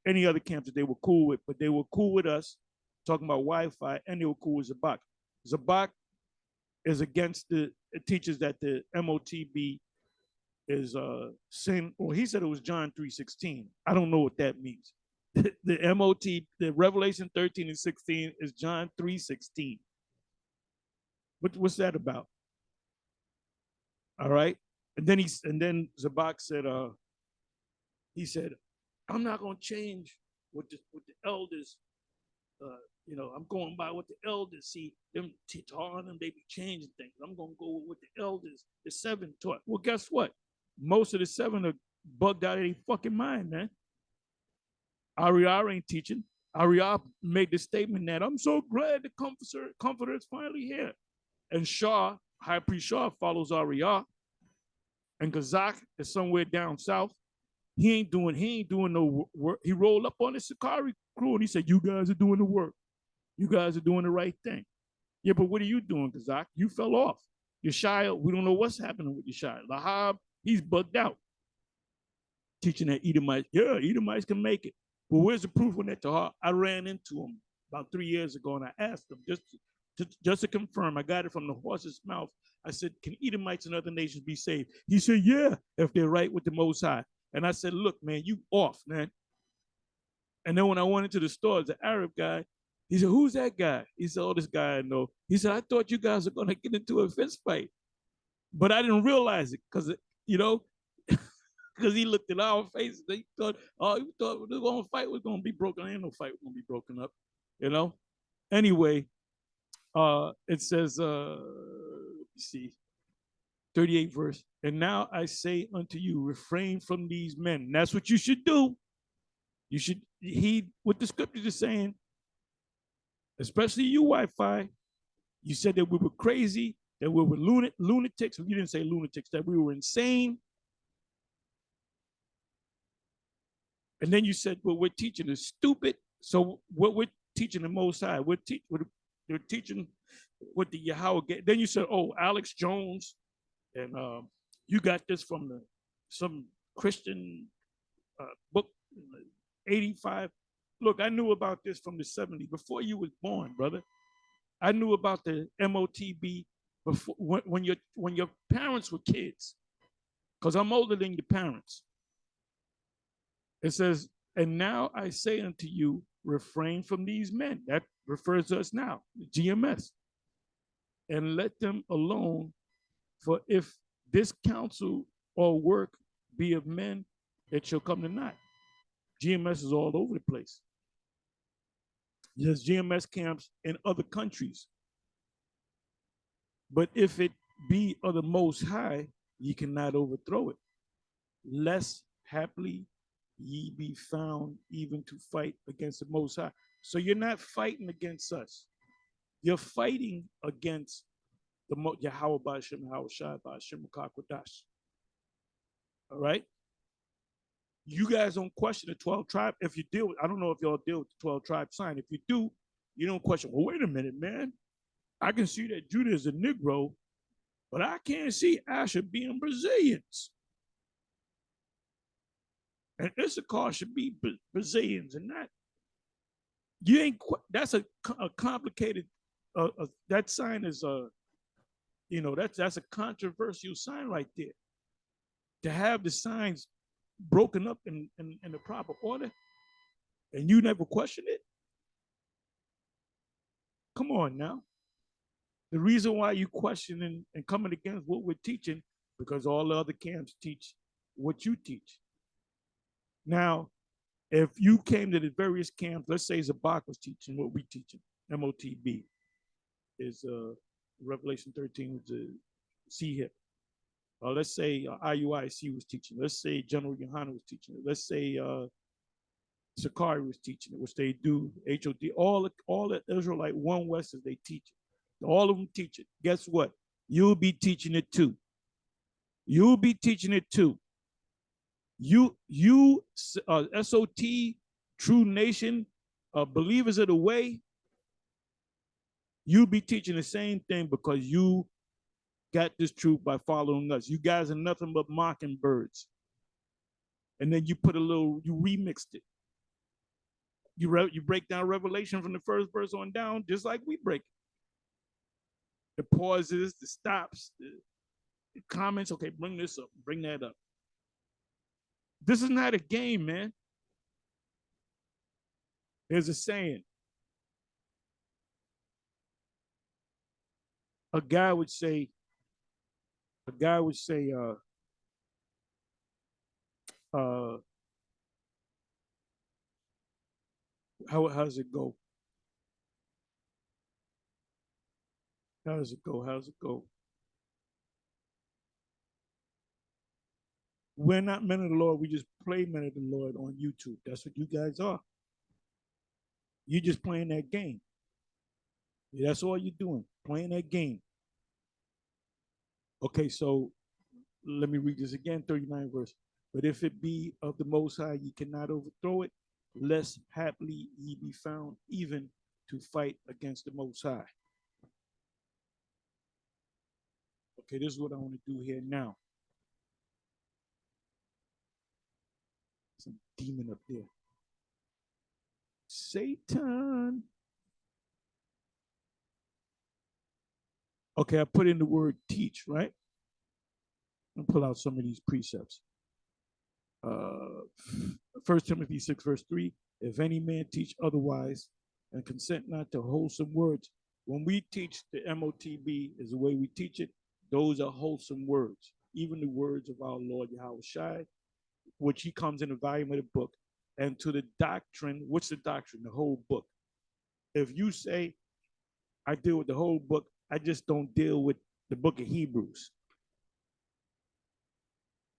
any other camps that they were cool with, but they were cool with us, talking about Wi-Fi, and they were cool with Zabak. Zabak is against it teaches that the MOTB is sin, or he said it was John 3:16. I don't know what that means. The MOT, the Revelation 13 and 16 is John 3:16. What's that about? All right. And then Zabak said, he said, I'm not gonna change what the elders, I'm going by what the elders see them taught them, they be changing things. I'm gonna go with what the elders, the 7 taught. Well, guess what? Most of the 7 are bugged out of their fucking mind, man. Ariar ain't teaching. Ariar made the statement that I'm so glad the comforter is finally here. And Shaw, High Priest Shaw, follows Ariar. And Gazak is somewhere down south. He ain't doing no work. He rolled up on the Sakari crew and he said, you guys are doing the work. You guys are doing the right thing. Yeah, but what are you doing, Gazak? You fell off. Yeshaya, we don't know what's happening with Yeshaya. Lahab, he's bugged out. Teaching that Edomites, yeah, Edomites can make it. Well, where's the proof on that, Tahar? I ran into him about 3 years ago and I asked him just to confirm. I got it from the horse's mouth. I said, can Edomites and other nations be saved? He said, yeah, if they're right with the Most High. And I said, look, man, you off, man. And then when I went into the store, the Arab guy, he said, who's that guy? He said, oh, this guy I know. He said, I thought you guys were going to get into a fist fight. But I didn't realize it because, because he looked at our faces. He thought the fight was going to be broken. Ain't no fight was going to be broken up, Anyway, it says, see, 38 verse. And now I say unto you, refrain from these men. And that's what you should do. You should heed what the scriptures is saying, especially you, Wi-Fi. You said that we were crazy, that we were lunatics. You didn't say lunatics, that we were insane. And then you said, well, we're teaching is stupid. So what we're teaching the Most High, they're teaching what the Yahweh get. Then you said, oh, Alex Jones, and you got this from some Christian book, 85. Look, I knew about this from the 70s, before you was born, brother. I knew about the MOTB before when your parents were kids, because I'm older than your parents. It says, And now I say unto you, refrain from these men. That refers to us now, the GMS, and let them alone. For if this counsel or work be of men, it shall come to naught. GMS is all over the place. There's GMS camps in other countries. But if it be of the Most High, ye cannot overthrow it, lest haply ye be found even to fight against the Most High. So you're not fighting against us. You're fighting against the Yahweh Ba'ashem, Yahweh Shai Ba'ashem Kakwadash. All right? You guys don't question the 12 tribe. If you deal with, I don't know if y'all deal with the 12 tribe sign. If you do, you don't question, well, wait a minute, man. I can see that Judah is a Negro, but I can't see Asher being Brazilians. And Issachar should be Brazilians and that. You ain't, that's a complicated, that sign is, that's a controversial sign right there. To have the signs broken up in the proper order, and you never question it? Come on now. The reason why you questioning and coming against what we're teaching, because all the other camps teach what you teach. Now, if you came to the various camps, let's say Zabak was teaching what we teaching, MOTB is Revelation 13 was the C-hip. Let's say IUIC was teaching. Let's say General Yohana was teaching it. Let's say Sakari was teaching it, which they do, HOD. All the Israelite One Westers, they teach it. All of them teach it. Guess what? You'll be teaching it too. You'll be teaching it too. You SOT, True Nation, Believers of the Way, you'll be teaching the same thing because you got this truth by following us. You guys are nothing but mockingbirds. And then you put you remixed it. You break down Revelation from the first verse on down, just like we break it. The pauses, the stops, the comments. Okay, bring this up, bring that up. This is not a game, man. There's a saying. A guy would say, how's it go? How does it go? How's it go? We're not men of the Lord. We just play men of the Lord on YouTube. That's what you guys are. You're just playing that game. That's all you're doing, playing that game. Okay, so let me read this again, 39 verse. But if it be of the Most High, ye cannot overthrow it, lest haply ye be found even to fight against the Most High. Okay, this is what I want to do here now. Some demon up there. Satan. Okay, I put in the word teach, right? And pull out some of these precepts. 1 Timothy 6, verse 3, if any man teach otherwise and consent not to wholesome words. When we teach the MOTB is the way we teach it, those are wholesome words. Even the words of our Lord Yahweh Shai, which he comes in a volume of the book, and to the doctrine. What's the doctrine? The whole book. If you say, I deal with the whole book, I just don't deal with the book of Hebrews.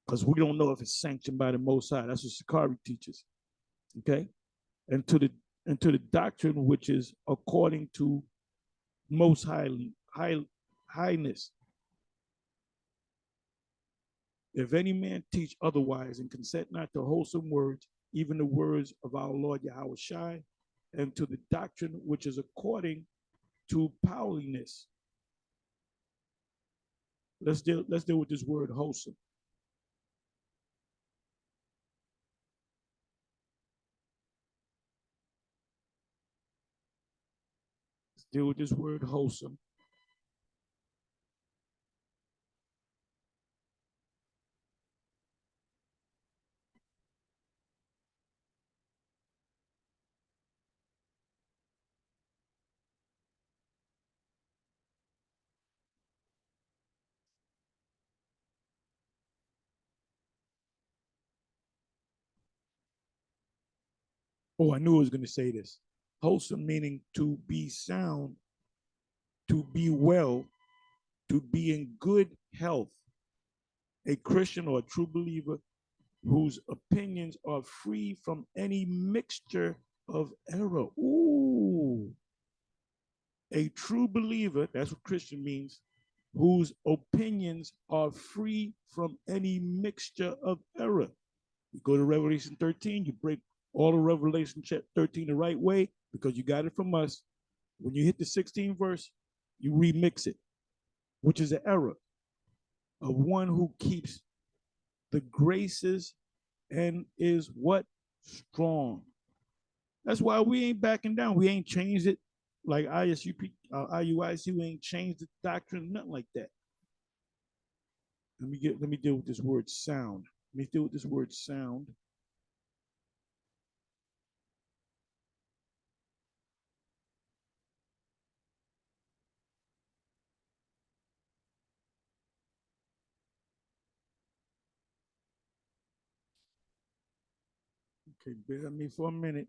Because we don't know if it's sanctioned by the Most High. That's what Sakari teaches. Okay? And to the doctrine which is according to most highness. If any man teach otherwise and consent not to wholesome words, even the words of our Lord Yahweh Shai, and to the doctrine which is according to powerliness. Let's deal with this word wholesome. Let's deal with this word wholesome. Oh, I knew I was going to say this. Wholesome meaning to be sound, to be well, to be in good health. A Christian or a true believer whose opinions are free from any mixture of error. Ooh. A true believer, that's what Christian means, whose opinions are free from any mixture of error. You go to Revelation 13, you break all of Revelation 13 the right way because you got it from us. When you hit the 16th verse, you remix it, which is an error of one who keeps the graces and is what? Strong. That's why we ain't backing down. We ain't changed it like IUIC. We ain't changed the doctrine, nothing like that. Let me deal with this word sound. Let me deal with this word sound. Okay, bear with me for a minute.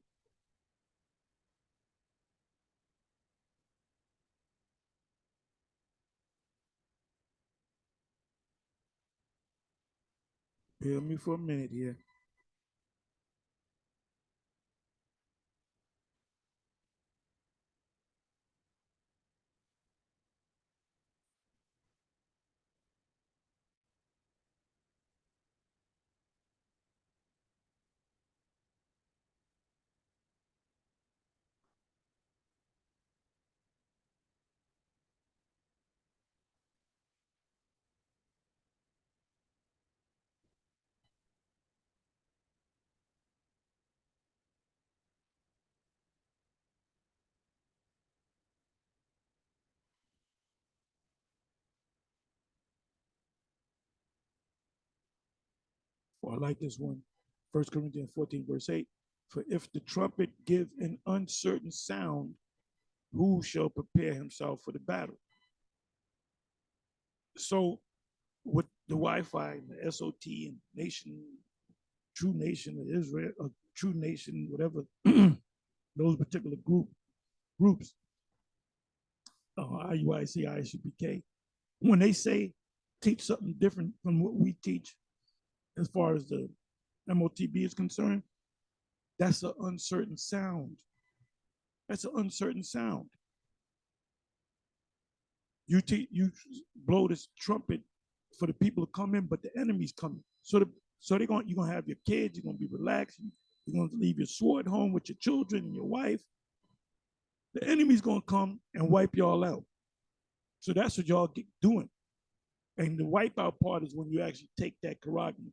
Bear with me for a minute here. Oh, I like this one. 1 Corinthians 14, verse 8. For if the trumpet give an uncertain sound, who shall prepare himself for the battle? So with the Wi-Fi and the SOT and nation, true nation of Israel, true nation, whatever, those particular groups, IUIC, ISUPK, when they say teach something different from what we teach as far as the MOTB is concerned, that's an uncertain sound. That's an uncertain sound. You blow this trumpet for the people to come in, but the enemy's coming. So you're gonna have your kids, you're gonna be relaxed, you're gonna leave your sword home with your children and your wife. The enemy's gonna come and wipe y'all out. So that's what y'all get doing. And the wipeout part is when you actually take that charagma.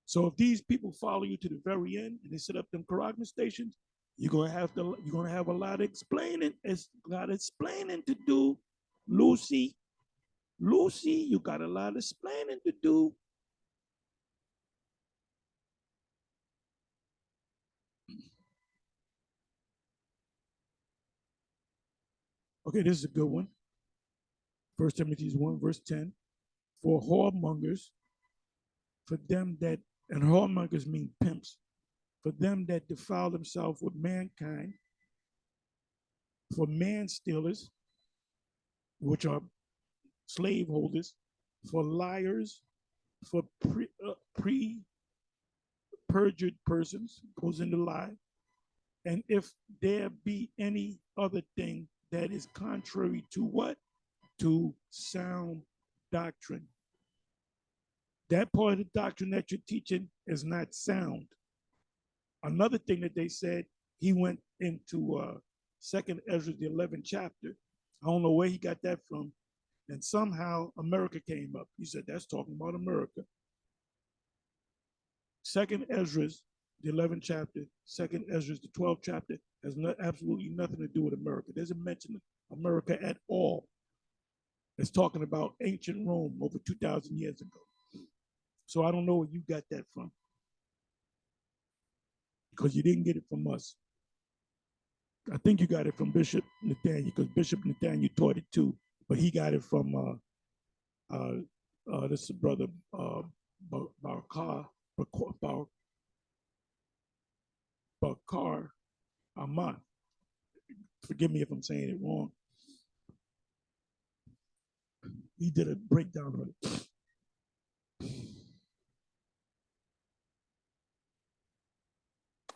So if these people follow you to the very end and they set up them charagma stations, you're gonna have a lot of explaining. It's a lot of explaining to do, Lucy. Lucy, you got a lot of explaining to do. Okay, this is a good one. 1 Timothy 1, verse 10. For whoremongers, for them that, and whoremongers mean pimps, for them that defile themselves with mankind, for man stealers, which are slave holders, for liars, for perjured persons, goes into lie, and if there be any other thing that is contrary to what? To sound doctrine. That part of the doctrine that you're teaching is not sound. Another thing that they said, he went into Second Ezra, the 11th chapter. I don't know where he got that from. And somehow America came up. He said, that's talking about America. Second Ezra, the 11th chapter, Second Ezra, the 12th chapter, has absolutely nothing to do with America. It doesn't mention America at all. It's talking about ancient Rome over 2,000 years ago. So I don't know where you got that from, because you didn't get it from us. I think you got it from Bishop Nathaniel, because Bishop Nathaniel taught it too, but he got it from this is brother Baraka. Bakar Ahmad. Forgive me if I'm saying it wrong. He did a breakdown of it.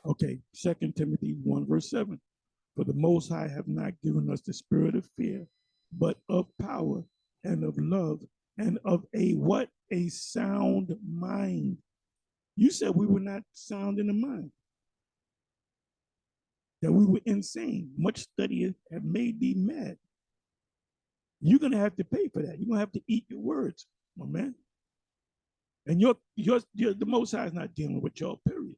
Okay, 2 Timothy 1, verse 7. For the Most High have not given us the spirit of fear, but of power and of love and of a what? A sound mind. You said we were not sound in the mind, that we were insane. Much study have made thee mad. You're going to have to pay for that. You're going to have to eat your words, my man. And the Most High is not dealing with y'all, period.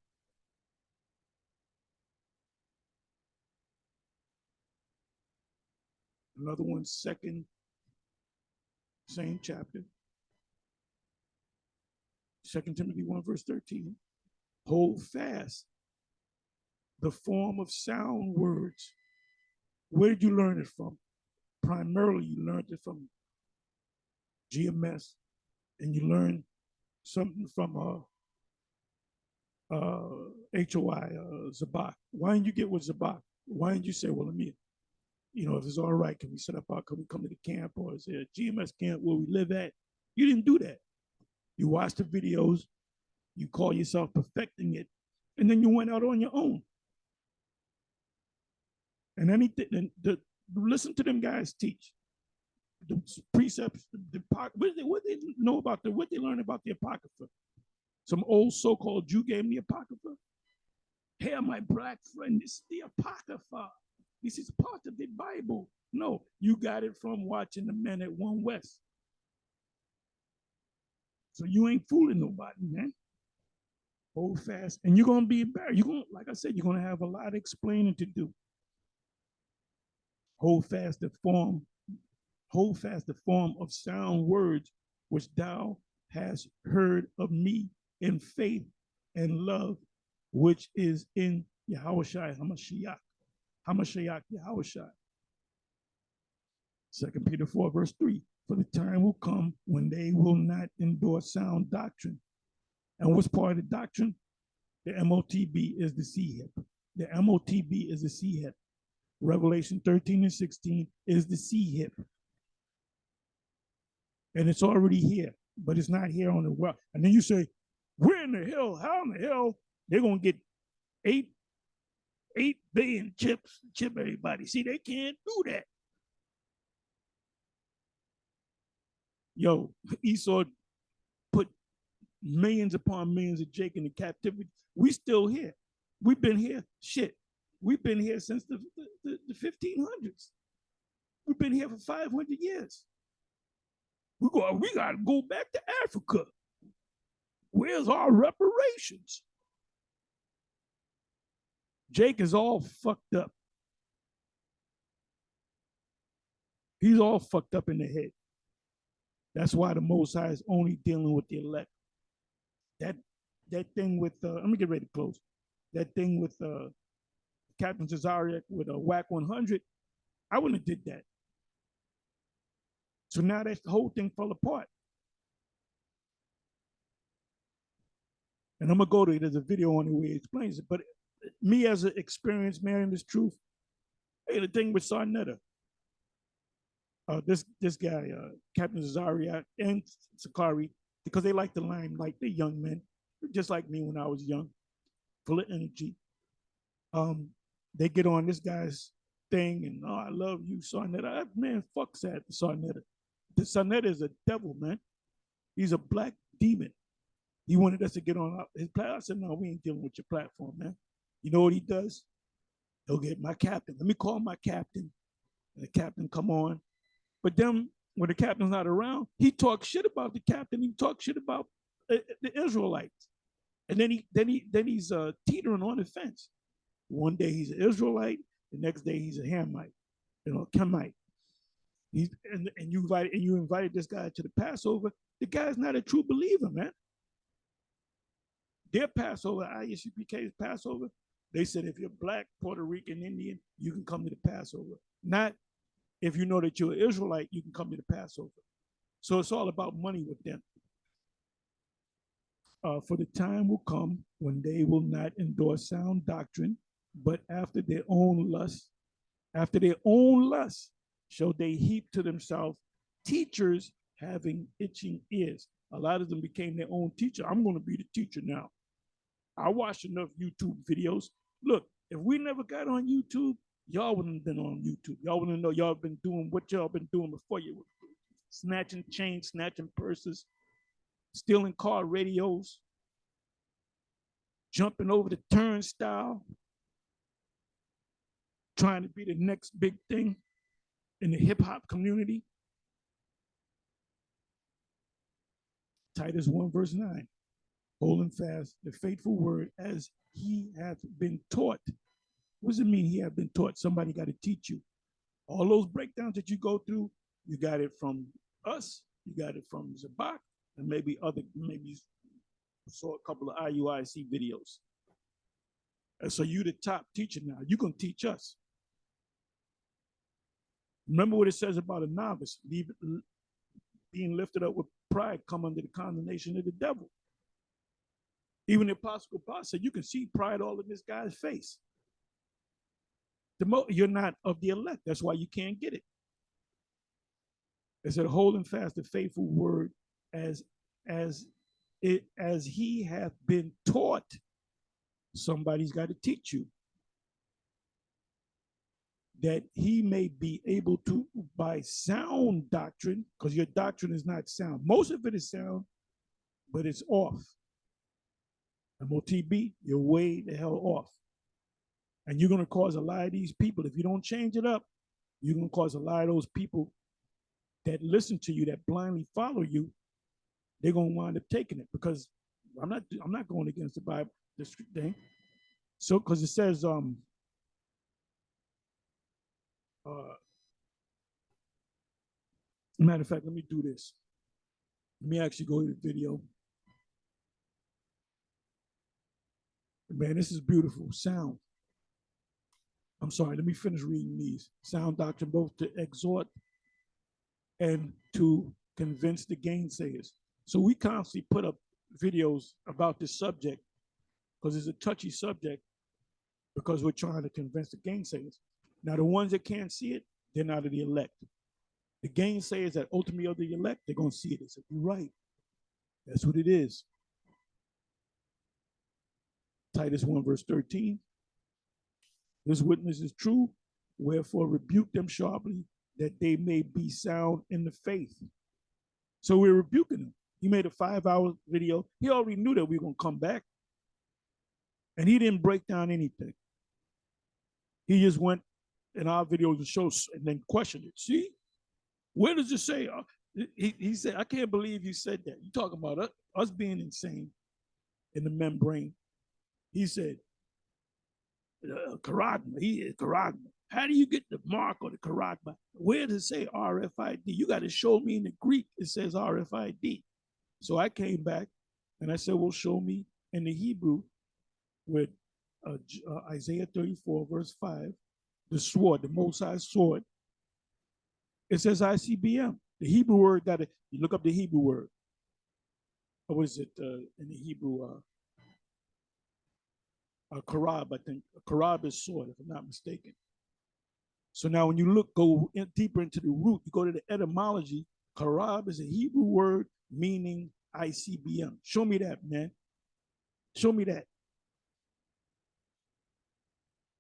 Another one, second, same chapter. 2 Timothy 1, verse 13. Hold fast the form of sound words. Where did you learn it from? Primarily, you learned it from GMS, and you learned something from HOI, Zabak. Why didn't you get with Zabak? Why didn't you say, well, let me, if it's all right, can we come to the camp, or is there a GMS camp where we live at? You didn't do that. You watched the videos, you call yourself perfecting it, and then you went out on your own. And anything, listen to them guys teach. The precepts, what they know about what they learn about the Apocrypha. Some old so-called Jew gave me Apocrypha. Hey, my black friend, this is the Apocrypha. This is part of the Bible. No, you got it from watching the men at One West. So you ain't fooling nobody, man. Hold fast. And you're going to be embarrassed. Like I said, you're going to have a lot of explaining to do. Hold fast the form of sound words which thou hast heard of me in faith and love, which is in Yahushua Hamashiach Yahushua. 2 Peter 4, verse 3. For the time will come when they will not endure sound doctrine. And what's part of the doctrine? The MOTB is the C-hip. The MOTB is the C-hip. Revelation 13 and 16 is the C-hip. And it's already here, but it's not here on the well. And then you say, where in the hell, how in the hell they're going to get 8 billion chip everybody? See, they can't do that. Yo, Esau put millions upon millions of Jake into captivity. We still here. We've been here. Shit. We've been here since the 1500s. We've been here for 500 years. We got to go back to Africa. Where's our reparations? Jake is all fucked up. He's all fucked up in the head. That's why the Most High is only dealing with the elect. That thing with, let me get ready to close. That thing with Captain Cesariak with a WAC 100, I wouldn't have did that. So now that's the whole thing fell apart. And I'm going to there's a video on it where he explains it. But me as an experienced man in this truth, hey, the thing with Sarnetta, this guy, Captain Zariat and Sakari, because they like the limelight, they're young men, just like me when I was young, full of energy. They get on this guy's thing and, I love you, Sarnetta. Man, fuck that, Sarnetta. The Sarnetta is a devil, man. He's a black demon. He wanted us to get on his platform. I said, no, we ain't dealing with your platform, man. You know what he does? He'll get my captain. Let me call my captain. And the captain come on. But then when the captain's not around, he talks shit about the captain. He talks shit about the Israelites. And then he's teetering on the fence. One day he's an Israelite. The next day he's a Hamite, Kemite. And you invited this guy to the Passover. The guy's not a true believer, man. Their Passover, ISUPK's Passover, they said if you're black, Puerto Rican, Indian, you can come to the Passover. Not if you know that you're an Israelite, you can come to the Passover. So it's all about money with them. For the time will come when they will not endorse sound doctrine, but after their own lust, shall they heap to themselves teachers having itching ears. A lot of them became their own teacher. I'm going to be the teacher now. I watched enough YouTube videos. Look, if we never got on YouTube, y'all wouldn't have been on YouTube. Y'all wouldn't know y'all been doing what y'all been doing before you were snatching chains, snatching purses, stealing car radios, jumping over the turnstile, trying to be the next big thing in the hip hop community. Titus 1 verse 9, holding fast the faithful word as he hath been taught. What does it mean he hath been taught? Somebody got to teach you. All those breakdowns that you go through, you got it from us, you got it from Zabak, and maybe you saw a couple of IUIC videos. And so you the top teacher now. You can teach us. Remember what it says about a novice, being lifted up with pride, come under the condemnation of the devil. Even the Apostle Paul said, you can see pride all in this guy's face. You're not of the elect. That's why you can't get it. It said, holding fast the faithful word as he hath been taught. Somebody's got to teach you, that he may be able to, by sound doctrine, because your doctrine is not sound. Most of it is sound, but it's off. MOTB, you're way the hell off. And you're going to cause a lot of these people, if you don't change it up, you're going to cause a lot of those people that listen to you, that blindly follow you, they're going to wind up taking it, because I'm not going against the Bible, this thing. So, because it says, matter of fact, let me do this. Let me actually go to the video. Man, this is beautiful. Sound. I'm sorry, let me finish reading these. Sound doctrine, both to exhort and to convince the gainsayers. So we constantly put up videos about this subject because it's a touchy subject, because we're trying to convince the gainsayers. Now, the ones that can't see it, they're not of the elect. The gainsayers that ultimately are the elect, they're going to see it. They say, you're right. That's what it is. Titus 1 verse 13. This witness is true, wherefore rebuke them sharply, that they may be sound in the faith. So we're rebuking him. He made a 5-hour video. He already knew that we were going to come back. And he didn't break down anything. He just went in our videos and showed and then questioned it. See, where does it say? He said, I can't believe you said that. You're talking about us being insane in the membrane. He said, charagma, he is charagma. How do you get the mark or the charagma? Where does it say RFID? You got to show me in the Greek it says RFID. So I came back and I said, well, show me in the Hebrew with Isaiah 34 verse 5, the sword, the Most High sword. It says ICBM. The Hebrew word got it. You look up the Hebrew word. What is it in the Hebrew? Karab, I think. Karab is sword, if I'm not mistaken. So now when you go deeper into the root, you go to the etymology. Karab is a Hebrew word meaning ICBM. Show me that, man. Show me that.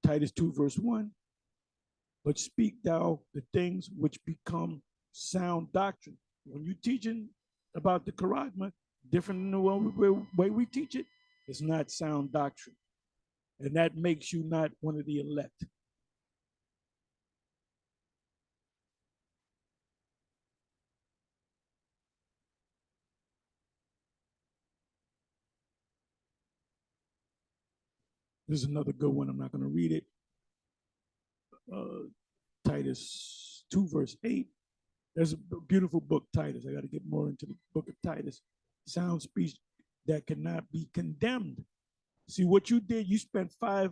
Titus 2 verse 1. But speak thou the things which become sound doctrine. When you're teaching about the charagma, different than the way we teach it, it's not sound doctrine. And that makes you not one of the elect. This is another good one. I'm not going to read it. Titus 2 verse 8. There's a beautiful book, Titus. I got to get more into the book of Titus. Sound speech that cannot be condemned. See, what you did, you spent 5+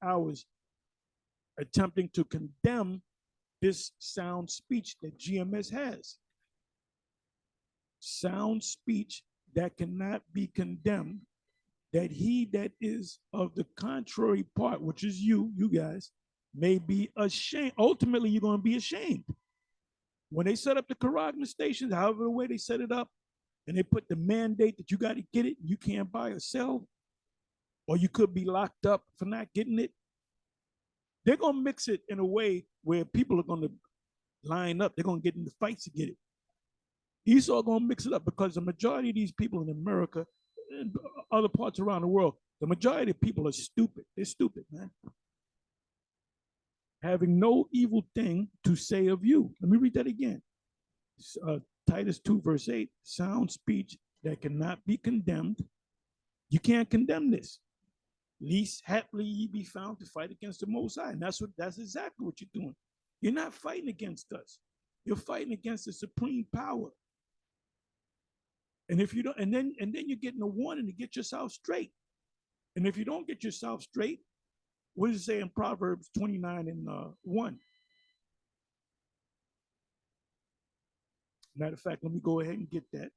hours attempting to condemn this sound speech that GMS has. Sound speech that cannot be condemned, that he that is of the contrary part, which is you guys, may be ashamed. Ultimately, you're going to be ashamed. When they set up the Karagma stations, however the way they set it up, and they put the mandate that you got to get it, you can't buy or sell, or you could be locked up for not getting it. They're going to mix it in a way where people are going to line up. They're going to get into fights to get it. Esau going to mix it up because the majority of these people in America and other parts around the world, the majority of people are stupid. They're stupid, man. Having no evil thing to say of you. Let me read that again. Titus 2, verse 8, sound speech that cannot be condemned. You can't condemn this. Least haply ye be found to fight against the Most High. And that's exactly what you're doing. You're not fighting against us. You're fighting against the supreme power. And if you don't, and then you're getting a warning to get yourself straight. And if you don't get yourself straight, what does it say in Proverbs 29 and 1? Matter of fact, let me go ahead and get that.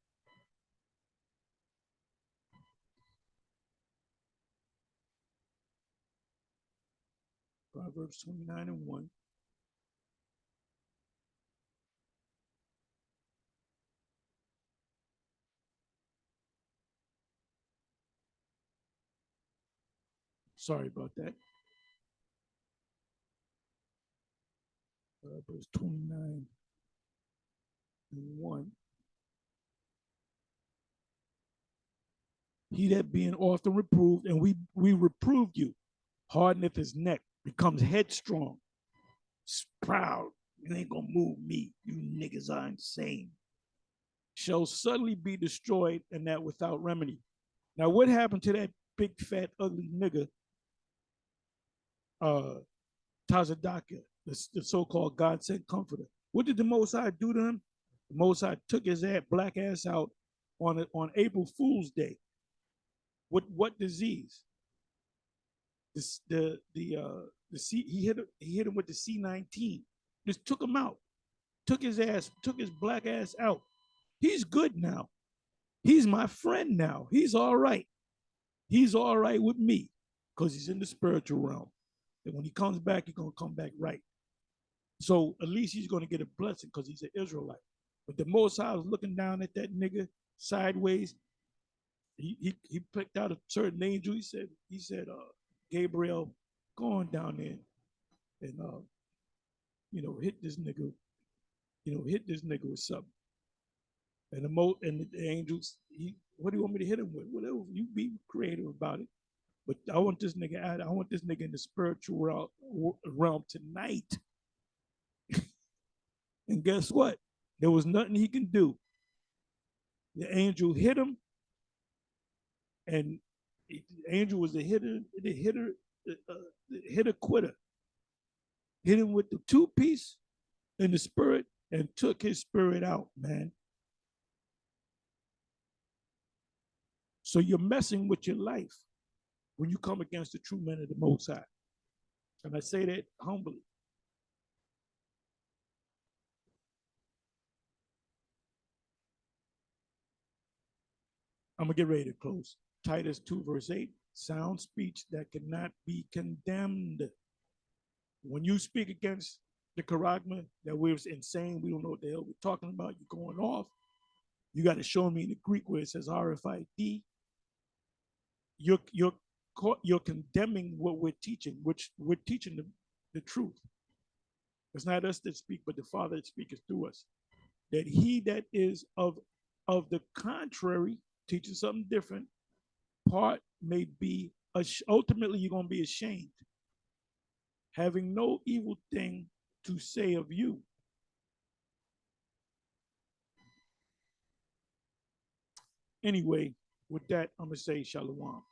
Proverbs 29 and 1. Sorry about that. Proverbs 29 and 1. He that being often reproved, and we reproved you, hardeneth his neck, becomes headstrong, proud. You ain't gonna move me. You niggas are insane. Shall suddenly be destroyed, and that without remedy. Now, what happened to that big, fat, ugly nigga, Tazadaka, the so-called God-sent comforter? What did the Most High do to him? The Most High took his black ass out on April Fool's Day. What disease? The C, he hit him with the C-19. Just took him out. Took his black ass out. He's good now. He's my friend now. He's all right. He's all right with me because he's in the spiritual realm. And when he comes back, he's going to come back right. So at least he's going to get a blessing because he's an Israelite. But the Most High was looking down at that nigga sideways. He picked out a certain angel. He said, Gabriel, go on down there and hit this nigga. Hit this nigga with something. And the angels, what do you want me to hit him with? Whatever, you be creative about it. But I want this nigga out. I want this nigga in the spiritual realm tonight. And guess what? There was nothing he can do. The angel hit him, and the angel was the hitter quitter. Hit him with the 2-piece in the spirit and took his spirit out, man. So you're messing with your life when you come against the true men of the Most High. And I say that humbly. I'm going to get ready to close. Titus 2, verse 8, sound speech that cannot be condemned. When you speak against the charagma that we're insane, we don't know what the hell we're talking about, you're going off, you got to show me in the Greek where it says RFID. You're condemning what we're teaching, which we're teaching the truth. It's not us that speak, but the Father that speaks through us. That he that is of the contrary, teaching something different, part may be, ultimately you're going to be ashamed, having no evil thing to say of you. Anyway, with that, I'm going to say shalom.